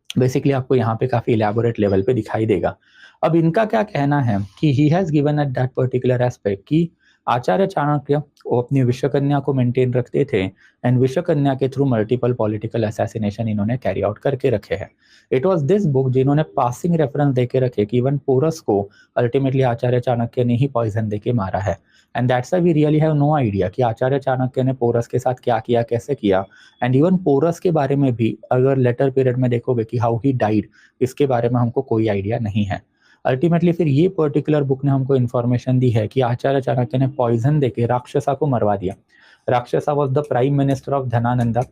बेसिकली आपको यहाँ पे काफी इलैबोरेट लेवल पे दिखाई देगा। अब इनका क्या कहना है कि he has given at that particular aspect कि आचार्य चाणक्य वो अपनी विश्वकन्या को मेंटेन रखते थे एंड विश्वकन्या के थ्रू मल्टीपल पॉलिटिकल असैसिनेशन इन्होंने कैरी आउट करके रखे हैं। इट वाज दिस बुक जिन्होंने पासिंग रेफरेंस देके रखे कि इवन पोरस को अल्टीमेटली आचार्य चाणक्य ने ही पॉइजन देके मारा है। And that's why we really have no idea कि आचार्य चाणक्य ने पोरस के साथ क्या किया, कैसे किया। एंड इवन पोरस के बारे में भी अगर लेटर पीरियड में देखोगे कि हाउ ही डाइड, इसके बारे में हमको कोई आइडिया नहीं है। अल्टीमेटली फिर ये पर्टिकुलर बुक ने हमको इन्फॉर्मेशन दी है कि आचार्य चाणक्य ने पॉइजन देके राक्षसा को मरवा दिया। Rakshasa was the prime minister of Dhanananda,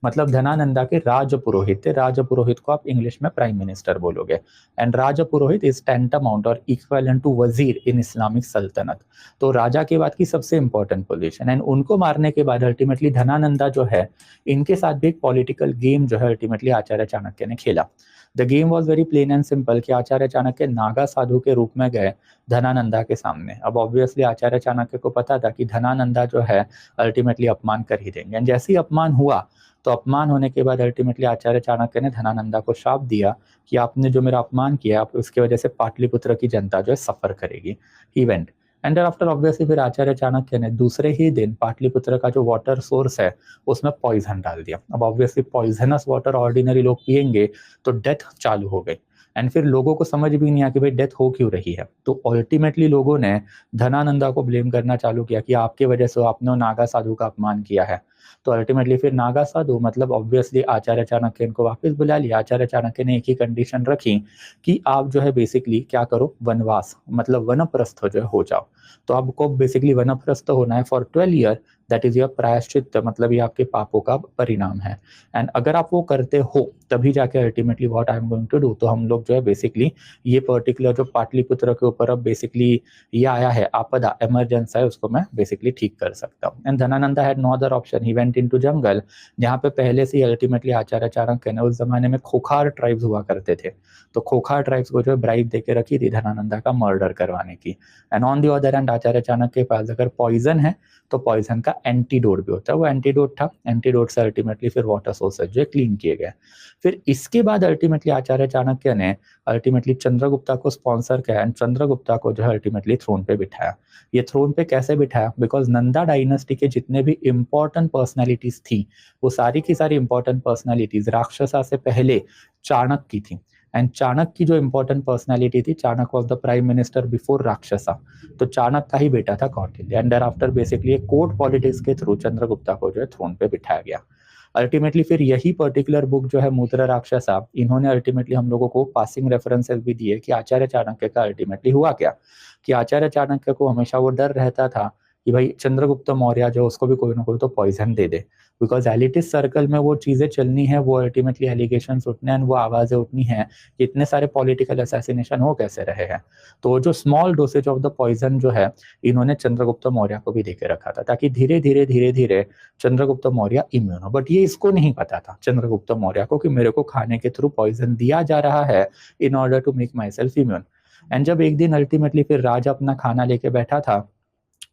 मतलब धनानंदा के राजपुरोहित थे। राजपुरोहित को आप इंग्लिश में प्राइम मिनिस्टर बोलोगे। एंड राजपुरोहित इज टेंटामाउंट और इक्विवेलेंट टू वजीर इन इस्लामिक सल्तनत। तो राजा के बाद की सबसे इंपॉर्टेंट पोजीशन। एंड उनको मारने के बाद अल्टीमेटली धनानंदा जो है, इनके साथ भी एक पॉलिटिकल गेम जो है अल्टीमेटली आचार्य चाणक्य ने खेला। The game was very plain and simple कि आचार्य चाणक्य नागा साधु के रूप में गए धनानंदा के सामने। अब ऑब्वियसली आचार्य चाणक्य को पता था कि धनानंदा जो है अल्टीमेटली अपमान कर ही देंगे। एंड जैसे ही अपमान हुआ, तो अपमान होने के बाद अल्टीमेटली आचार्य चाणक्य ने धनानंदा को शाप दिया कि आपने जो मेरा अपमान किया, आप उसकी वजह से पाटलिपुत्र की जनता जो है सफर करेगी। He went and after obviously फिर आचार्य चाणक्य ने दूसरे ही दिन पाटलिपुत्र का जो वाटर सोर्स है उसमें पॉइजन डाल दिया। अब ऑब्वियसली पॉइजनस वाटर ऑर्डिनरी लोग पिएंगे तो डेथ चालू हो गई। एंड फिर लोगों को समझ भी नहीं आया कि भाई डेथ हो क्यों रही है। तो अल्टीमेटली लोगों ने धनानंदा को ब्लेम करना चालू किया कि आपके वजह से आपने नागा साधु का अपमान किया है। तो अल्टीमेटली फिर नागा साधु मतलब ऑब्वियसली आचार्य चाणक्य इनको वापस बुला लिया। आचार्य चाणक्य ने एक ही कंडीशन रखी कि आप जो है बेसिकली क्या करो, वनवास मतलब वनप्रस्थ जो है हो जाओ। तो आपको बेसिकली वनप्रस्थ होना है for 12 year, that is your प्रायश्चित, मतलब ये आपके पापों का परिणाम है। एंड अगर आप वो करते हो तभी जाके ultimately what I am going to do, तो हम लोग जो है बेसिकली ये पर्टिकुलर जो पाटलिपुत्र के ऊपर अब बेसिकली ये आया है आपदा, इमरजेंसी है, उसको मैं बेसिकली ठीक कर सकता हूँ। And Dhanananda had no other option, he went into jungle, जहाँ पे पहले से ही अल्टीमेटली आचार्य चाणक्य ने, उस जमाने में खोखार ट्राइब्स हुआ करते थे, तो खोखार ट्राइब्स को जो है ब्राइब देके रखी थी धनानंदा का मर्डर करवाने की। And on the other hand Acharya Chanakya के पास अगर पॉइजन है तो पॉइजन का एंटीडोट भी होता है, वो एंटीडोट था। एंटीडोट से अल्टीमेटली फिर वाटर सोर्सेज जो है क्लीन किए गए। फिर इसके बाद अल्टीमेटली आचार्य चाणक्य ने अल्टीमेटली चंद्रगुप्ता को स्पॉन्सर किया एंड चंद्रगुप्ता को जो है अल्टीमेटली थ्रोन पे बिठाया। ये थ्रोन पे कैसे बिठाया, बिकॉज नंदा डायनेस्टी के जितने भी इंपॉर्टेंट पर्सनैलिटीज थी, वो सारी की सारी इंपॉर्टेंट पर्सनैलिटीज राक्षसा से पहले चाणक्य की थी। एंड चाणक्य की जो इंपॉर्टेंट पर्सनैलिटी थी, Chanakya was the prime minister before Rakshasa, तो चाणक्य का ही बेटा था Kautilya. And after basically court politics के थ्रू चंद्रगुप्ता को जो है थ्रोन पे बिठाया गया। अल्टीमेटली फिर यही पर्टिकुलर बुक जो है मुद्रा राक्षसा, इन्होंने अल्टीमेटली हम लोगों को पासिंग रेफरेंसेस भी दिए कि आचार्य चाणक्य का अल्टीमेटली हुआ क्या, कि आचार्य चाणक्य को हमेशा वो डर रहता था कि भाई चंद्रगुप्त मौर्य जो उसको भी कोई ना कोई तो पॉइजन दे दे, बिकॉज एलिटिस्ट सर्कल में वो चीजें चलनी है, वो अल्टीमेटली एलिगेशन उठने हैं, वो आवाजें उठनी है कि इतने सारे पॉलिटिकल असैसिनेशन हो कैसे रहे हैं। तो जो small dosage of the poison जो है इन्होंने चंद्रगुप्त मौर्य को भी देके रखा था, ताकि धीरे धीरे धीरे धीरे चंद्रगुप्त मौर्य इम्यून हो। बट ये इसको नहीं पता था चंद्रगुप्त मौर्य को कि मेरे को खाने के थ्रू पॉइजन दिया जा रहा है in order to make myself immune. And जब एक दिन अल्टीमेटली फिर राजा अपना खाना लेके बैठा था,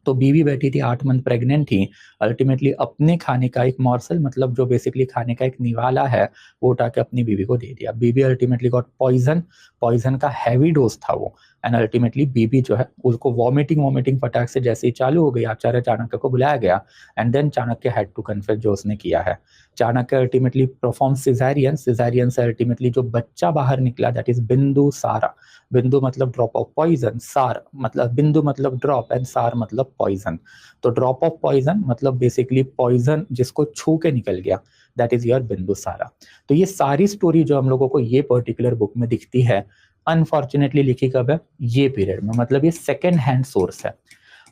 तो बीवी बैठी थी 8 मंथ प्रेग्नेंट थी, अल्टीमेटली अपने खाने का एक मॉर्सल, मतलब जो बेसिकली खाने का एक निवाला है, वो उठा के अपनी बीवी को दे दिया। बीवी अल्टीमेटली गॉट पॉइजन, पॉइजन का हैवी डोज था वो। एंड अल्टीमेटली बीबी जो है उसको वॉमिटिंग फटाक से जैसे ही चालू हो गई, आचार्य चाणक्य को बुलाया गया and then Chanakya had to confess जो उसने किया है। Chanakya ultimately perform caesarean, caesarean से अल्टीमेटली जो बच्चा बाहर निकला दैट इज बिंदु सारा। बिंदु मतलब ड्रॉप ऑफ पॉइजन, सार मतलब बिंदु मतलब ड्रॉप एंड सार मतलब पॉइजन। तो ड्रॉप ऑफ पॉइजन मतलब बेसिकली पॉइजन जिसको छू के निकल गया, दैट इज योर बिंदु सारा। तो ये सारी स्टोरी जो हम लोगों को ये पर्टिकुलर बुक में दिखती है, अनफॉर्चुनेटली लिखी कब है, ये पीरियड में, मतलब ये सेकेंड हैंड सोर्स है।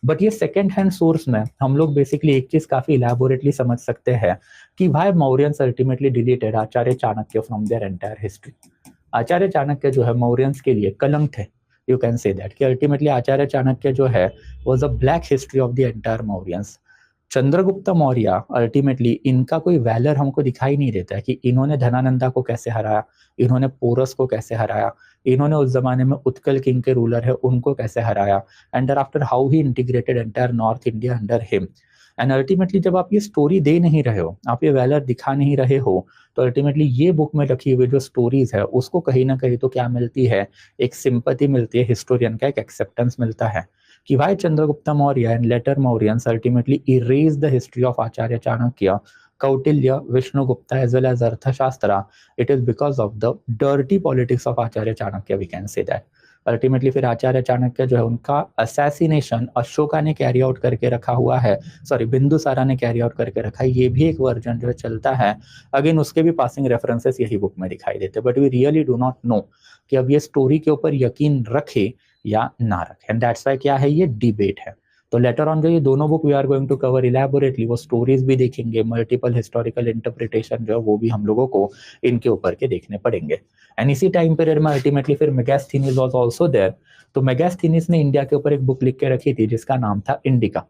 बट ये सेकेंड हैंड सोर्स में हम लोग बेसिकली एक चीज काफी इलैबोरेटली समझ सकते हैं कि भाई Mauryans ultimately deleted Acharya Chanakya from their entire history. Acharya Chanakya जो है मौर्यंस के लिए कलंक थे, यू कैन से दैट, कि अल्टीमेटली आचार्य चाणक्य जो है was a black history of the entire Mauryans. Chandragupta Maurya ultimately इनका कोई वैलर हमको दिखाई नहीं देता है कि इन्होंने धनानंदा को कैसे हराया, इन्होंने पोरस को कैसे हराया, इन्होंने उस जमाने में उत्कल किंग के रूलर है उनको कैसे हराया, and after how he integrated entire north India under him. And ultimately जब आप ये स्टोरी दे नहीं रहे हो, आप ये वैलर दिखा नहीं रहे हो, तो अल्टीमेटली ये बुक में रखी हुई जो स्टोरीज है उसको कहीं ना कहीं तो क्या मिलती है, एक सिंपैथी मिलती है, हिस्टोरियन का एक एक्सेप्टेंस मिलता है कि why Chandragupta Maurya and later Mauryans ultimately erased the history of Acharya Chanakya, Kautilya, Vishnugupta as well as Arthashastra. It is because of the dirty politics of Acharya Chanakya, we can say that. Ultimately फिर आचार्य चाणक्य जो है उनका assassination Ashoka ने carry out करके रखा हुआ है, sorry Bindusara ने कैरी आउट करके रखा है, ये भी एक वर्जन जो है चलता है। अगेन उसके भी पासिंग रेफरेंसेस यही बुक में दिखाई देते, but we really do not know कि अब ये स्टोरी के ऊपर यकीन रखे या ना रखे, एंड दैट्स व्हाई क्या है, ये डिबेट है। तो लेटर ऑन जो ये दोनों book we are going to cover elaborately, वो स्टोरीज भी देखेंगे, मल्टीपल हिस्टोरिकल इंटरप्रिटेशन जो है वो भी हम लोगों को इनके ऊपर के देखने पड़ेंगे। एंड इसी टाइम पीरियड में अल्टीमेटली फिर मेगास्थनीज वाज आल्सो देयर। तो मेगास्थनीज ने इंडिया के ऊपर एक बुक लिख के रखी थी जिसका नाम था इंडिका।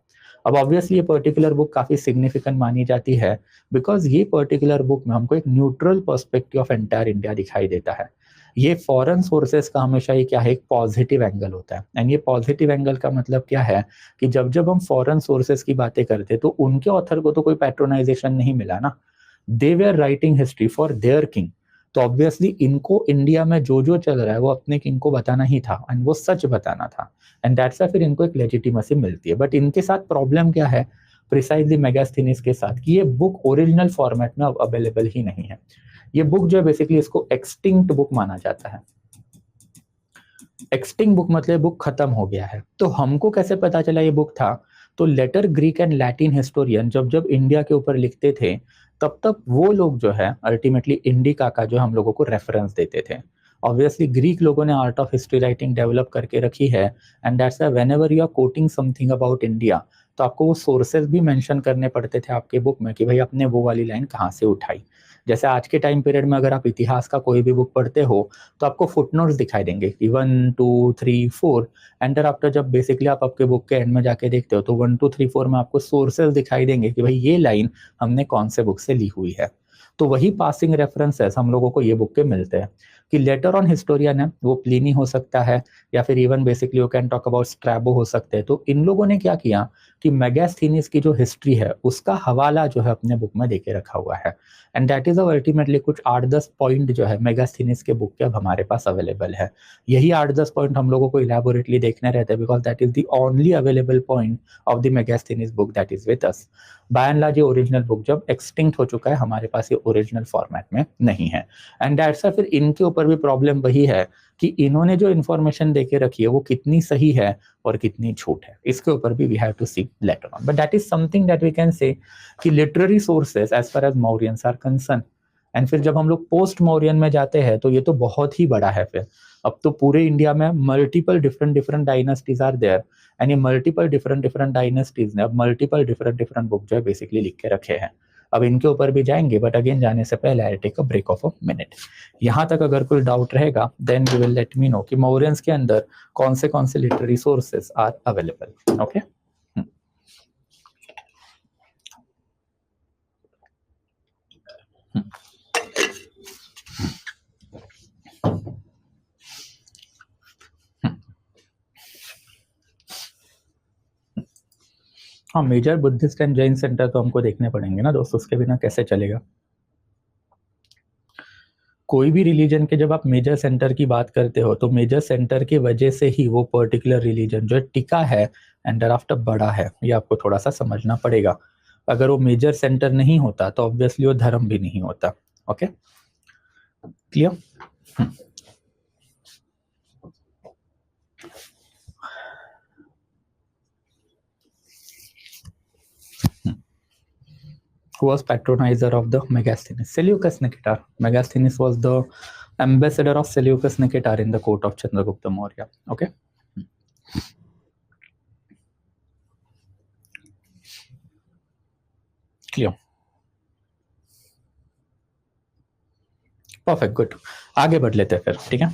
अब ऑब्वियसली ये पर्टिकुलर बुक काफी सिग्निफिकेंट मानी जाती है बिकॉज ये पर्टिकुलर बुक में हमको एक neutral perspective of entire India दिखाई देता है। ये फॉरेन सोर्सेस का हमेशा ही क्या है, एक पॉजिटिव एंगल होता है। एंड ये पॉजिटिव एंगल का मतलब क्या है कि जब जब हम फॉरेन सोर्सेस की बातें करते तो उनके ऑथर को तो कोई पैट्रोनाइजेशन नहीं मिला ना, they were writing history for their king. तो ऑब्वियसली इनको इंडिया में जो जो चल रहा है वो अपने किंग को बताना ही था एंड वो सच बताना था, एंड दैट्स व्हाई फिर इनको एक लेजिटिमेसी मिलती है। बट इनके साथ प्रॉब्लम क्या है प्रिसाइजली मेगास्थनीज के साथ, कि ये बुक ओरिजिनल फॉर्मेट में अवेलेबल ही नहीं है। ये बुक जो है बेसिकली इसको एक्सटिंक्ट बुक माना जाता है। एक्सटिंक्ट बुक मतलब बुक खत्म हो गया है। तो हमको कैसे पता चला ये बुक था, तो later Greek and Latin historian जब जब इंडिया के ऊपर लिखते थे तब तब वो लोग जो है अल्टीमेटली इंडिका का जो हम लोगों को रेफरेंस देते थे। ऑब्वियसली ग्रीक लोगों ने art of history writing develop करके रखी है, and that's why whenever you are quoting something about India तो आपको वो सोर्सेज भी मेंशन करने पड़ते थे आपके बुक में कि भाई आपने वो वाली लाइन कहाँ से उठाई। जैसे आज के टाइम पीरियड में अगर आप इतिहास का कोई भी बुक पढ़ते हो तो आपको फुटनोट्स दिखाई देंगे कि 1 2 3 4, एंड आफ्टर जब बेसिकली आप आपके बुक के एंड में जाके देखते हो तो 1 2 3 4 में आपको सोर्सेज दिखाई देंगे कि भाई ये लाइन हमने कौन से बुक से ली हुई है। तो वही पासिंग रेफरेंसेस हम लोगों को ये बुक के मिलते हैं कि लेटर ऑन हिस्टोरियन है वो प्लिनी हो सकता है या फिर even basically you can talk about Strabo हो सकते हैं। तो इन लोगों ने क्या किया कि मेगास्थनीज की जो हिस्ट्री है उसका हवाला जो है अपने बुक में देके रखा हुआ है, एंड दैट इज अल्टीमेटली कुछ 8-10 पॉइंट जो है मेगास्थनीज के बुक के अब हमारे पास अवेलेबल है। यही 8-10 पॉइंट हम लोगों को इलैबोरेटली देखने रहते हैं because that is the only available point of the Megasthenes book that is with us. By and large ये ओरिजिनल बुक जब एक्सटिंक्ट हो चुका है हमारे पास ये ओरिजिनल फॉर्मेट में नहीं है, एंड दैट्स फिर इनके ऊपर भी प्रॉब्लम वही है कि इन्होंने जो इन्फॉर्मेशन देके रखी है वो कितनी सही है और कितनी झूठ है, इसके ऊपर भी we have to see later on. But that is something that we can say कि literary sources as far as Mauryans are concern. And फिर जब हम लोग पोस्ट मौर्यन में जाते हैं तो ये तो बहुत ही बड़ा है। फिर अब तो पूरे इंडिया में multiple different dynasties are there, and ये मल्टीपल डिफरेंट डायनेस्टीज ने अब मल्टीपल डिफरेंट बुक जो है बेसिकली लिख के रखे हैं। अब इनके ऊपर भी जाएंगे बट अगेन जाने से पहले I take a break of a minute. यहाँ तक अगर कोई डाउट रहेगा then you will let me know कि मौर्यंस के अंदर कौन से literary sources are available. Okay, हाँ major Buddhist and Jain centre तो हमको देखने पड़ेंगे ना दोस्तों, उसके बिना कैसे चलेगा। कोई भी रिलीजन के जब आप मेजर सेंटर की बात करते हो तो मेजर सेंटर की वजह से ही वो पर्टिकुलर रिलीजन जो टिका है एंड आफ्टर बड़ा है, ये आपको थोड़ा सा समझना पड़ेगा। अगर वो मेजर सेंटर नहीं होता तो ऑब्वियसली वो धर्म भी नहीं होता। Okay, clear? Who was patronizer of the Megasthenes? Seleucus Nicator. Megasthenes was the ambassador of Seleucus Nicator in the court of Chandragupta Maurya. Okay. Clear. Perfect, good. आगे बढ़ लेते हैं फिर, ठीक है।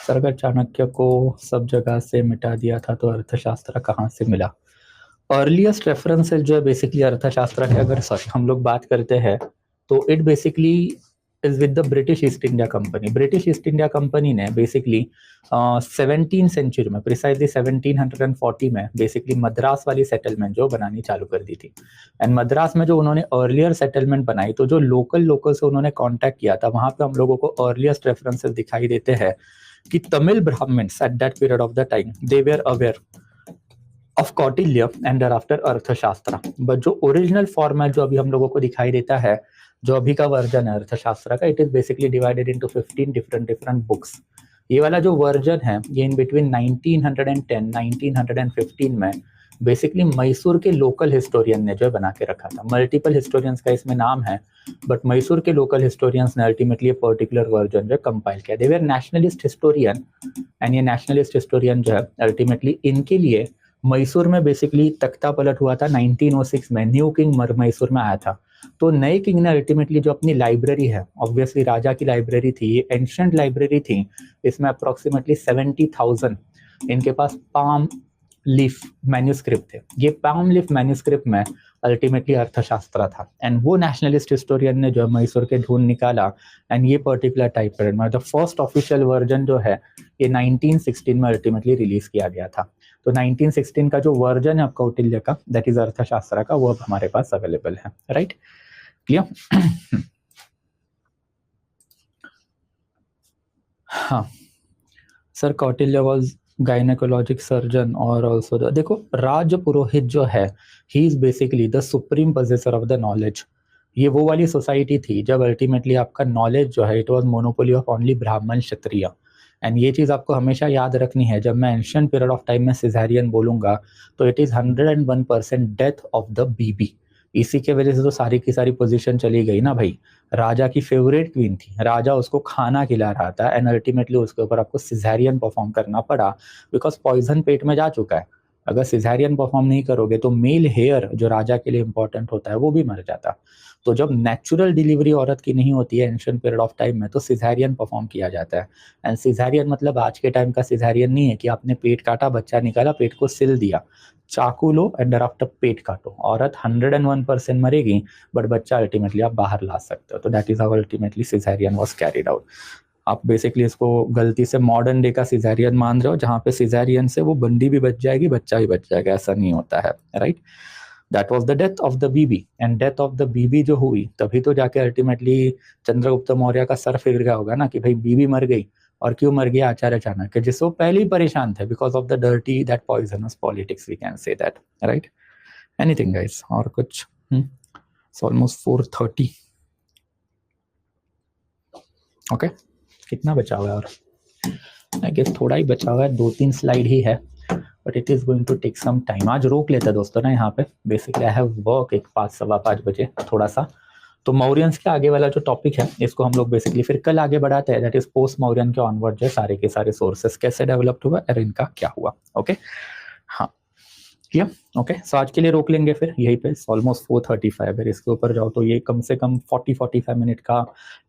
सर अगर चाणक्य को सब जगह से मिटा दिया था तो अर्थशास्त्र कहाँ से मिला? अर्लीस्ट रेफरेंसेस जो है बेसिकली अर्थशास्त्र के अगर हम लोग बात करते हैं तो it basically is with the British east India company. British east India company ने बेसिकली 17th सेंचुरी में प्रिसाइजली 1740 में बेसिकली मद्रास वाली सेटलमेंट जो बनानी चालू कर दी थी। एंड मद्रास में जो उन्होंने अर्लियर सेटलमेंट बनाई तो जो लोकल से उन्होंने कॉन्टैक्ट किया था वहां पे हम लोगों को अर्लिएस्ट रेफरेंसेस दिखाई देते हैं कि Tamil Brahmins at that period of the time they were aware of Kautilya and thereafter Arthashastra. But जो ओरिजिनल फॉर्मेट जो अभी हम लोगों को दिखाई देता है, जो अभी का वर्जन है अर्थशास्त्र का, it is basically divided into 15 different books. ये वाला जो वर्जन है ये इन बिटवीन 1910 1915 में बेसिकली मैसूर के लोकल हिस्टोरियन ने जो बना के रखा था। मल्टीपल हिस्टोरियंस का इसमें नाम है, बट मैसूर के लोकल हिस्टोरियंस ने अल्टीमेटली पर्टिकुलर वर्जन जो कंपाइल किया। दे वर नेशनलिस्ट हिस्टोरियन, एंड ये नेशनलिस्ट हिस्टोरियन जो है अल्टीमेटली इनके लिए मैसूर में बेसिकली तख्ता पलट हुआ था 1906 में। न्यू किंग मैसूर में आया था, तो नए किंग ने अल्टीमेटली जो अपनी लाइब्रेरी है, ऑब्वियसली राजा की लाइब्रेरी थी, ये एंशिएंट लाइब्रेरी थी, इसमें अप्रोक्सीमेटली 70,000 इनके पास पाम लीफ मैन्यूस्क्रिप्ट थे। ये पाम लीफ मैन्यूस्क्रिप्ट में अल्टीमेटली अर्थशास्त्र था, एंड वो नेशनलिस्ट हिस्टोरियन ने जो मैसूर के ढूंढ निकाला, एंड ये पर्टिकुलर टाइप पीरियड में द फर्स्ट ऑफिशियल वर्जन जो है ये 1916 में अल्टीमेटली रिलीज किया गया था। तो 1916 का जो वर्जन है कौटिल्य का, दैट इज अर्थशास्त्र का, वो अब हमारे पास अवेलेबल है, राइट? क्लियर? हाँ sir, Kautilya was gynaecologic surgeon और ऑल्सो देखो राज पुरोहित जो है, he is basically the supreme possessor of the knowledge. ये वो वाली सोसाइटी थी जब अल्टीमेटली आपका नॉलेज जो है it was monopoly of only ब्राह्मण क्षत्रिय। एंड ये चीज़ आपको हमेशा याद रखनी है, जब मैं एंशिएंट पीरियड ऑफ टाइम में सिजेरियन बोलूंगा तो it is 101% death of the bibi. इसी के वजह से तो सारी की सारी पोजीशन चली गई ना भाई। राजा की फेवरेट क्वीन थी, राजा उसको खाना खिला रहा था, एंड अल्टीमेटली उसके ऊपर आपको सिजेरियन परफॉर्म करना पड़ा बिकॉज पॉइजन पेट में जा चुका है। अगर सिजेरियन परफॉर्म नहीं करोगे तो मेल हेयर जो राजा के लिए इंपॉर्टेंट होता है वो भी मर जाता। तो जब नेचुरल डिलीवरी औरत की नहीं होती है एंशिएंट पीरियड ऑफ टाइम में, तो सिजेरियन परफॉर्म किया जाता है। एंड सिजेरियन मतलब आज के टाइम का सिजेरियन नहीं है कि आपने पेट काटा, बच्चा निकाला, पेट को सिल दिया। चाकू लो एंड आफ्टर पेट काटो, औरत 101% मरेगी, बट बच्चा अल्टीमेटली आप बाहर ला सकते हो। तो that is how ultimately caesarean was carried out. आप बेसिकली इसको गलती से मॉडर्न डे का सिजेरियन मान रहे हो, जहाँ पे सिजेरियन से वो बंदी भी बच जाएगी, बच्चा भी बच जाएगा, ऐसा नहीं होता है, right? That was the death of the bibi, and death of the bibi जो हुई तभी तो जाके अल्टीमेटली चंद्रगुप्त मौर्य का सर फिर गया होगा ना कि भाई बीबी मर गई, और क्यों मर गया आचार्य चाणक्य, जिससे वो पहले ही परेशान थे because of the dirty that poisonous politics, we can say that, right? Anything guys, और कुछ? ऑलमोस्ट 4:30। ओके, कितना बचा हुआ है? और आई गेस थोड़ा ही बचा हुआ है, 2-3 स्लाइड ही है, but it is going to take some time. आज रोक लेते हैं दोस्तों ना यहाँ पे, बेसिकली आई हैव वर्क एक 5-5:15 बजे थोड़ा सा। तो मौर्यंस के आगे वाला जो टॉपिक है इसको हम लोग बेसिकली फिर कल आगे बढ़ाते हैं, दैट इज पोस्ट मौर्यन के ऑनवर्ड जो सारे के सारे सोर्सेस कैसे डेवलप्ड हुआ और इनका क्या हुआ। ओके, हाँ क्लियर? ओके, सो आज के लिए रोक लेंगे फिर यहीं पे। ऑलमोस्ट 4:35, अगर इसके ऊपर जाओ तो ये कम से कम 40-45 मिनट का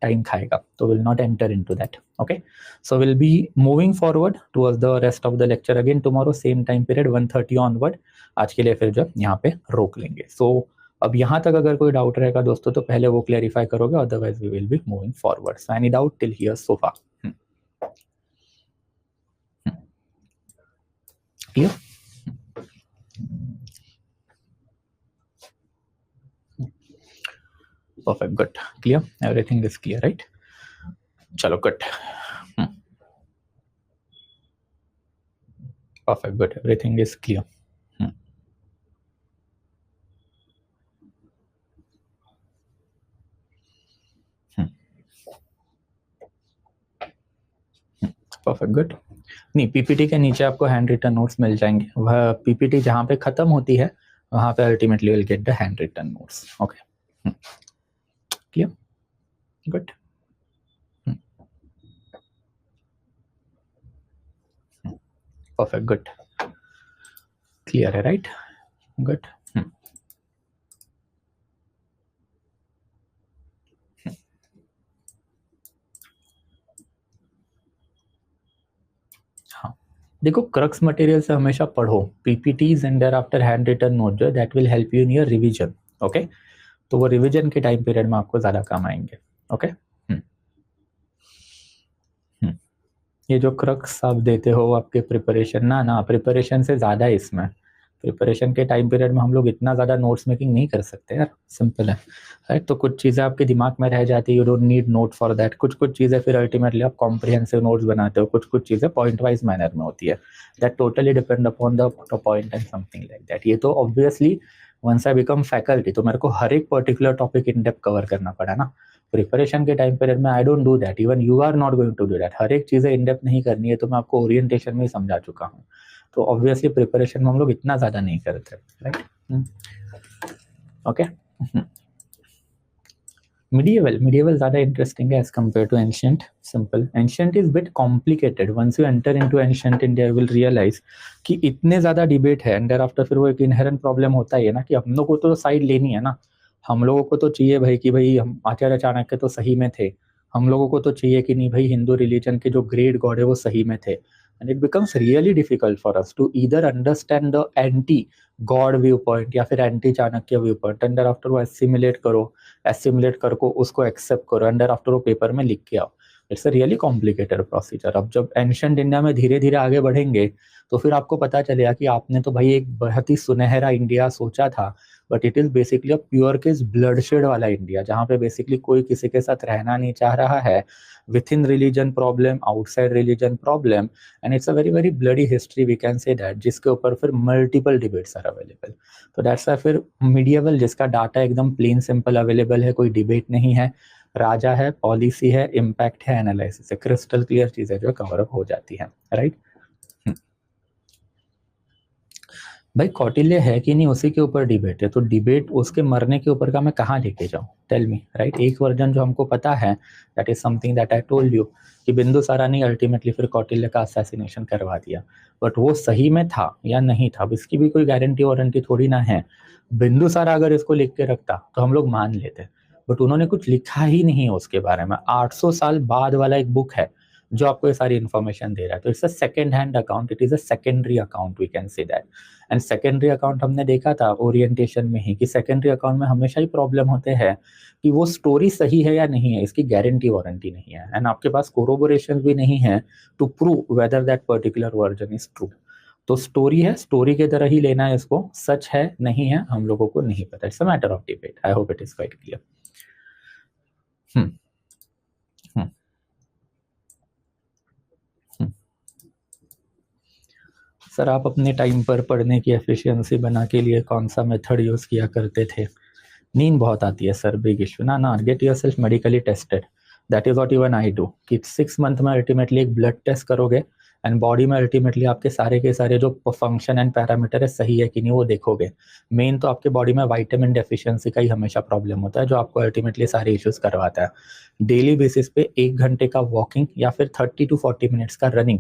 टाइम खाएगा, तो will not enter into that. Okay, so will be moving forward towards the rest of the lecture again tomorrow same time period 1:30 onward. आज के लिए फिर जो यहाँ पे रोक लेंगे। सो अब यहाँ तक अगर कोई डाउट रहेगा दोस्तों तो पहले वो क्लैरिफाई करोगे, otherwise we will be moving forward. So any doubt till here so far? Clear? Perfect, good, clear, everything is clear, right? Chalo, good. Perfect, good, everything is clear. Perfect, good. नहीं, PPT के नीचे आपको hand written notes मिल जाएंगे। वह PPT जहाँ पे खत्म होती है वहाँ पे ultimately will get the hand written notes. Okay, clear, good, perfect, good, clear है, राइट? गुड। देखो, क्रक्स मटेरियल से हमेशा पढ़ो PPTs and there after hand written note जो that will help you in your revision. Okay, तो वो revision के time period में आपको ज्यादा काम आएंगे। ओके, ये जो क्रक्स आप देते हो आपके प्रिपरेशन ना प्रिपरेशन से ज्यादा है इसमें, प्रिपरेशन के टाइम पीरियड में हम लोग इतना ज़्यादा नोट्स मेकिंग नहीं कर सकते यार, सिंपल है राइट। तो कुछ चीज़ें आपके दिमाग में रह जाती है, you don't need note for that. कुछ कुछ चीज़ें फिर अल्टीमेटली आप कॉम्प्रिहेंसिव नोट्स बनाते हो, कुछ कुछ चीज़ें पॉइंट वाइज मैनर में होती है, that totally depend upon the point and something like that. ये तो obviously once I become faculty तो मेरे को हर एक particular topic in depth cover करना पड़ा ना। प्रिपरेशन के टाइम पीरियड में I don't do that, even you are not going to do that. हर एक चीज़ें इन डेप्थ नहीं करनी है, तो मैं आपको ओरिएंटेशन में ही समझा चुका हूँ। तो ऑब्वियसली प्रिपरेशन में हम लोग इतना ज़्यादा नहीं करते, राइट। ओके, medieval ज़्यादा इंटरेस्टिंग है as compare to ancient. Simple, ancient is bit complicated. Once you enter into ancient India you will realise कि इतने ज़्यादा डिबेट है, एंड देयर आफ्टर फिर वो एक इनहेरेंट प्रॉब्लम होता ही है ना कि हम लोग को तो साइड लेनी है ना। हम लोगों को तो चाहिए भाई कि भाई हम आचार्य चाणक्य तो सही में थे, हम लोगों को तो चाहिए कि नहीं भाई हिंदू रिलीजन के जो ग्रेट गॉड है वो सही में थे। And it becomes really difficult for us to either understand the anti god view point या फिर anti Chanakya view point, and there after वो एसिमुलेट करो, एसिमुलेट कर को उसको एक्सेप्ट करो, एंड देयर आफ्टर वो पेपर में लिख के आओ। It's a really complicated procedure. अब जब एंशिएंट इंडिया में धीरे धीरे आगे बढ़ेंगे तो फिर आपको पता चलेगा कि आपने तो भाई एक बहुत ही सुनहरा इंडिया सोचा था, but it is basically a pure case bloodshed वाला इंडिया, जहाँ पे बेसिकली कोई किसी के साथ रहना नहीं चाह रहा है। Within religion problem, outside religion problem, and it's a very very bloody history we can say that, जिसके ऊपर फिर मल्टीपल डिबेट्स आर अवेलेबल। तो दैट्स वाई फिर मीडिएवल जिसका डाटा एकदम प्लेन सिंपल अवेलेबल है, कोई डिबेट नहीं है, राजा है, पॉलिसी है, इम्पैक्ट है, एनालिसिस है, क्रिस्टल क्लियर चीजें जो कवर अप हो जाती है, राइट। भाई कौटिल्य है कि नहीं उसी के ऊपर डिबेट है, तो डिबेट उसके मरने के ऊपर का मैं कहाँ लेके जाऊँ, टेल मी, राइट। एक वर्जन जो हमको पता है that is something that I told you कि बिंदुसारा ने अल्टीमेटली फिर कौटिल्य का असैसिनेशन करवा दिया, बट वो सही में था या नहीं था इसकी भी कोई गारंटी वारंटी थोड़ी ना है। बिंदुसारा अगर इसको लिख के रखता तो हम लोग मान लेते, बट उन्होंने कुछ लिखा ही नहीं है उसके बारे में। 800 साल बाद वाला एक बुक है जो आपको ये सारी इन्फॉर्मेशन दे रहा है, तो it's a second hand account, it is a secondary account, we can say that. And secondary account हमने देखा था ओरिएंटेशन में ही कि सेकेंडरी अकाउंट में हमेशा ही प्रॉब्लम होते हैं कि वो स्टोरी सही है या नहीं है, इसकी गारंटी वारंटी नहीं है, एंड आपके पास कोरोबोरेशन भी नहीं है to prove whether that particular version is true. तो स्टोरी है, स्टोरी की तरह ही लेना है इसको, सच है नहीं है हम लोगों को नहीं पता, it's a matter of debate. I hope it is quite clear. Sir आप अपने टाइम पर पढ़ने की एफिशिएंसी बना के लिए कौन सा मेथड यूज किया करते थे? नींद बहुत आती है सर, बिग इशू ना ना, get yourself medically tested, that is what even I do कि 6 मंथ में अल्टीमेटली एक ब्लड टेस्ट करोगे एंड बॉडी में अल्टीमेटली आपके सारे के सारे जो फंक्शन एंड पैरामीटर है सही है कि नहीं वो देखोगे। मेन तो आपके बॉडी में विटामिन डेफिशिएंसी का ही हमेशा प्रॉब्लम होता है जो आपको अल्टीमेटली सारे इश्यूज करवाता है। डेली बेसिस पे 1 घंटे का वॉकिंग या फिर 30 to 40 मिनट्स का running,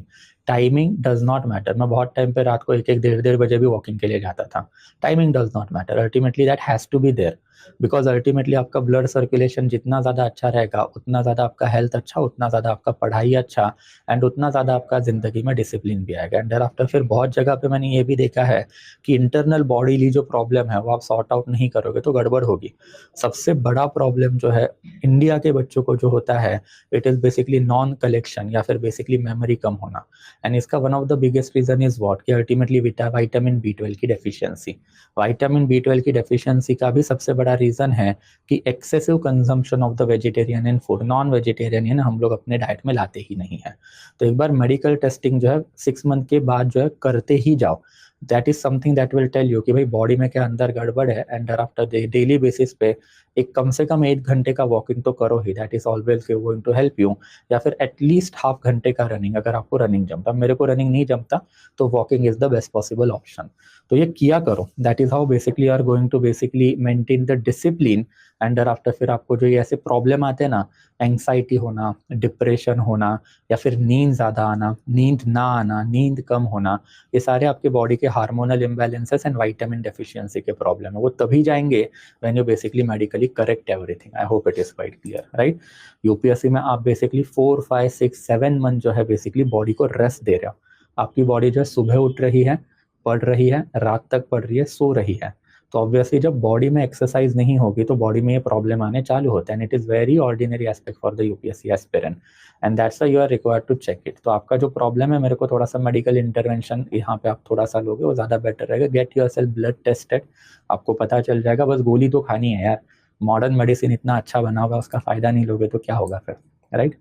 timing does not matter. मैं बहुत टाइम पे रात को 1-1 1.5 बजे भी वॉकिंग के लिए जाता था, timing does not matter, ultimately that has to be there, because ultimately आपका ब्लड सर्कुलेशन जितना ज़्यादा अच्छा रहेगा उतना ज़्यादा आपका हेल्थ अच्छा, उतना ज़्यादा आपका पढ़ाई अच्छा, एंड उतना ज़्यादा आपका ज़िंदगी में डिसिप्लिन भी आएगा। एंड देयर आफ्टर फिर बहुत जगह पे मैंने ये भी देखा है कि इंटरनल बॉडीली जो प्रॉब्लम है वो आप सॉर्ट आउट नहीं करोगे तो गड़बड़ होगी। सबसे बड़ा प्रॉब्लम जो है इंडिया के बच्चों को जो होता है it is basically non collection या फिर बेसिकली मेमोरी कम होना, एंड इसका one of the biggest reason is what कि अल्टीमेटली विटामिन B12 की डेफिशिएंसी। विटामिन B12 की डेफिशिएंसी का भी सबसे बड़ा रीजन है कि excessive consumption of the vegetarian and food, non vegetarian हम लोग अपने डाइट में लाते ही नहीं है। तो एक बार मेडिकल टेस्टिंग जो है 6 मंथ के बाद जो है करते ही जाओ, that is something that will tell you कि भाई बॉडी में क्या अंदर गड़बड़ है, एंड आफ्टर डेली बेसिस पे एक कम से कम 1 घंटे का वॉकिंग तो करो ही, that is always going to help you, या फिर एटलीस्ट हाफ घंटे का रनिंग अगर आपको रनिंग जमता। मेरे को रनिंग नहीं जमता तो walking is the best possible option, तो ये किया करो, that is how basically are going to basically maintain the discipline. And after फिर आपको जो ये ऐसे प्रॉब्लम आते हैं ना, एंग्जाइटी होना, डिप्रेशन होना, या फिर नींद ज़्यादा आना, नींद ना आना, नींद कम होना, ये सारे आपके बॉडी के hormonal imbalances and vitamin deficiency के प्रॉब्लम है, वो तभी जाएंगे when you basically medically correct everything. I hope it is quite clear, right. UPSC में आप बेसिकली 4, 5, 6, 7 मंथ जो है बेसिकली बॉडी को रेस्ट दे रहे हो। आपकी बॉडी जो है सुबह उठ रही है, पढ़ रही है, रात तक पढ़ रही है, सो रही है, तो ऑब्वियसली जब बॉडी में एक्सरसाइज नहीं होगी तो बॉडी में ये प्रॉब्लम आने चालू होते हैं, and it is very ordinary aspect for the UPSC aspirant, and that's why you are required to check it. तो आपका जो प्रॉब्लम है, मेरे को थोड़ा सा मेडिकल इंटरवेंशन यहाँ पे आप थोड़ा सा लोगे वो ज़्यादा बेटर रहेगा। गेट योरसेल्फ ब्लड टेस्टेड, आपको पता चल जाएगा। बस गोली तो खानी है यार, मॉडर्न मेडिसिन इतना अच्छा बना होगा, उसका फायदा नहीं लोगे तो क्या होगा फिर, राइट?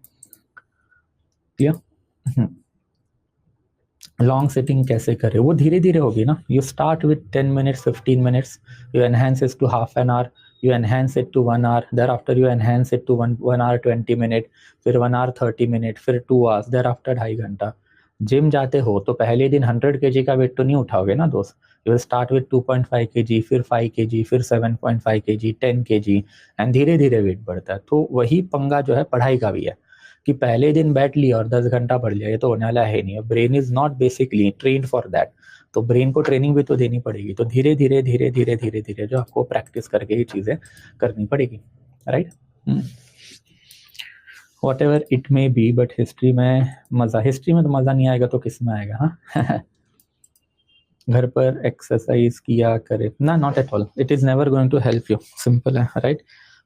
क्लियर? लॉन्ग सिटिंग कैसे करें, वो धीरे धीरे होगी ना। You start with 10 minutes 15 minutes, you enhance it to half an hour, you enhance it to 1 hour, thereafter you enhance it to 1 hour 20 minute, फिर 1 hour 30 minute, फिर 2 hours, thereafter 2.5 घंटा। जिम जाते हो तो पहले दिन 100 kg का वेट तो नहीं उठाओगे ना दोस्त। You will start with 2.5 kg, फिर 5 kg, फिर 7.5 kg, 10 kg, एंड धीरे धीरे वेट बढ़ता है। तो वही पंगा जो है पढ़ाई का भी है कि पहले दिन बैठ लिया और 10 घंटा पढ़ लिया, ये तो होने वाला है नहीं। Brain is not basically trained for that, तो ब्रेन को ट्रेनिंग भी तो देनी पड़ेगी। तो धीरे धीरे धीरे धीरे धीरे धीरे जो आपको प्रैक्टिस करके ही चीजें करनी पड़ेगी, right? What ever it may be, but history में मजा, हिस्ट्री में तो मजा नहीं आएगा तो किस में आएगा? हाँ घर पर एक्सरसाइज किया करे ना, not at all, it is never going to help you, simple है, right?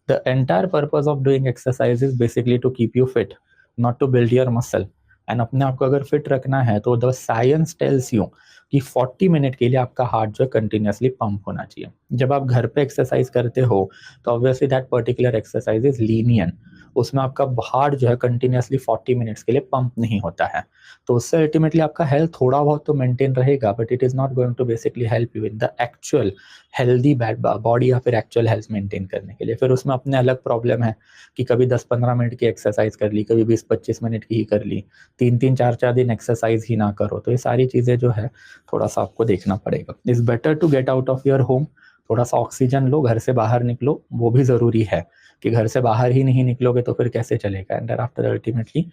The entire purpose of doing exercise is basically to keep you fit, not to build your muscle. And अपने आप को अगर fit रखना है तो the science tells you कि 40 minute के लिए आपका हार्ट जो है कंटिन्यूसली पंप होना चाहिए। जब आप घर पे एक्सरसाइज करते हो तो obviously that particular exercise is Linnean, उसमें आपका हार्ट जो है कंटिन्यूसली 40 मिनट्स के लिए पंप नहीं होता है। तो उससे अल्टीमेटली आपका हेल्थ थोड़ा बहुत तो मेंटेन रहेगा, but it is not going to basically help you in the actual healthy body या फिर एक्चुअल हेल्थ मेंटेन करने के लिए। फिर उसमें अपने अलग प्रॉब्लम है कि कभी 10-15 मिनट की एक्सरसाइज कर ली, कभी 20-25 मिनट की ही कर ली, 3-3 4-4 दिन एक्सरसाइज ही ना करो। तो ये सारी चीजें जो है थोड़ा सा आपको देखना पड़ेगा। It's better to get out of your home, थोड़ा सा ऑक्सीजन लो, घर से बाहर निकलो, वो भी जरूरी है कि घर से बाहर ही नहीं निकलोगे तो फिर कैसे चलेगा। And after ultimately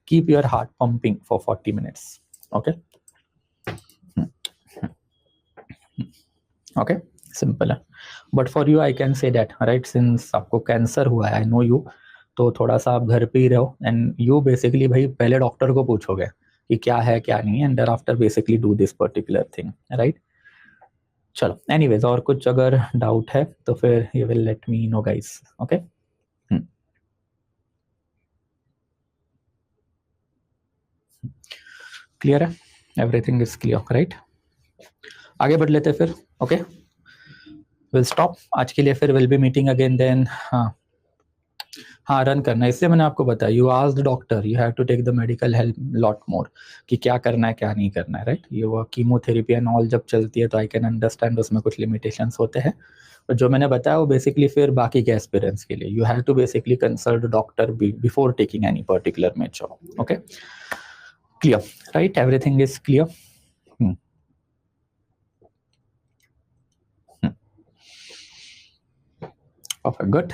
keep your heart pumping for 40 minutes, okay? Okay, simple है। But for you I can say that, right, since आपको कैंसर हुआ है, आई नो यू, तो थोड़ा सा आप घर पे ही रहो, एंड यू बेसिकली भाई पहले डॉक्टर को पूछोगे कि क्या है क्या नहीं, and after basically do this particular thing, right? चलो, एनीवेज, और कुछ अगर डाउट है तो फिर you will let me know guys, okay? Clear है, एवरीथिंग इज क्लियर, राइट? आगे बढ़ लेते फिर, ओके? विल स्टॉप आज के लिए, फिर will be meeting again then. हाँ रन करना, इससे मैंने आपको बताया, you asked doctor, you have to take the medical help lot more कि क्या करना है क्या नहीं करना है, राइट? ये वो कीमोथेरेपी एंड ऑल जब चलती है तो आई कैन अंडरस्टैंड उसमें कुछ लिमिटेशंस होते हैं, और जो मैंने बताया वो बेसिकली फिर बाकी के एस्पिरेंट्स के लिए, you have to basically consult doctor before taking any particular major, okay? Clear, right? Everything is clear? Perfect, good.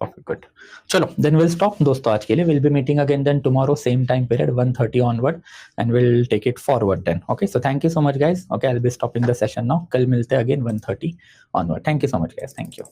Perfect, good. चलो, then we'll stop दोस्तों आज के लिए। We'll be meeting again then tomorrow same time period 1:30 onward, and we'll take it forward then. Okay, so thank you so much guys. Okay, I'll be stopping the session now. कल मिलते हैं again 1:30 onward. Thank you so much guys. Thank you.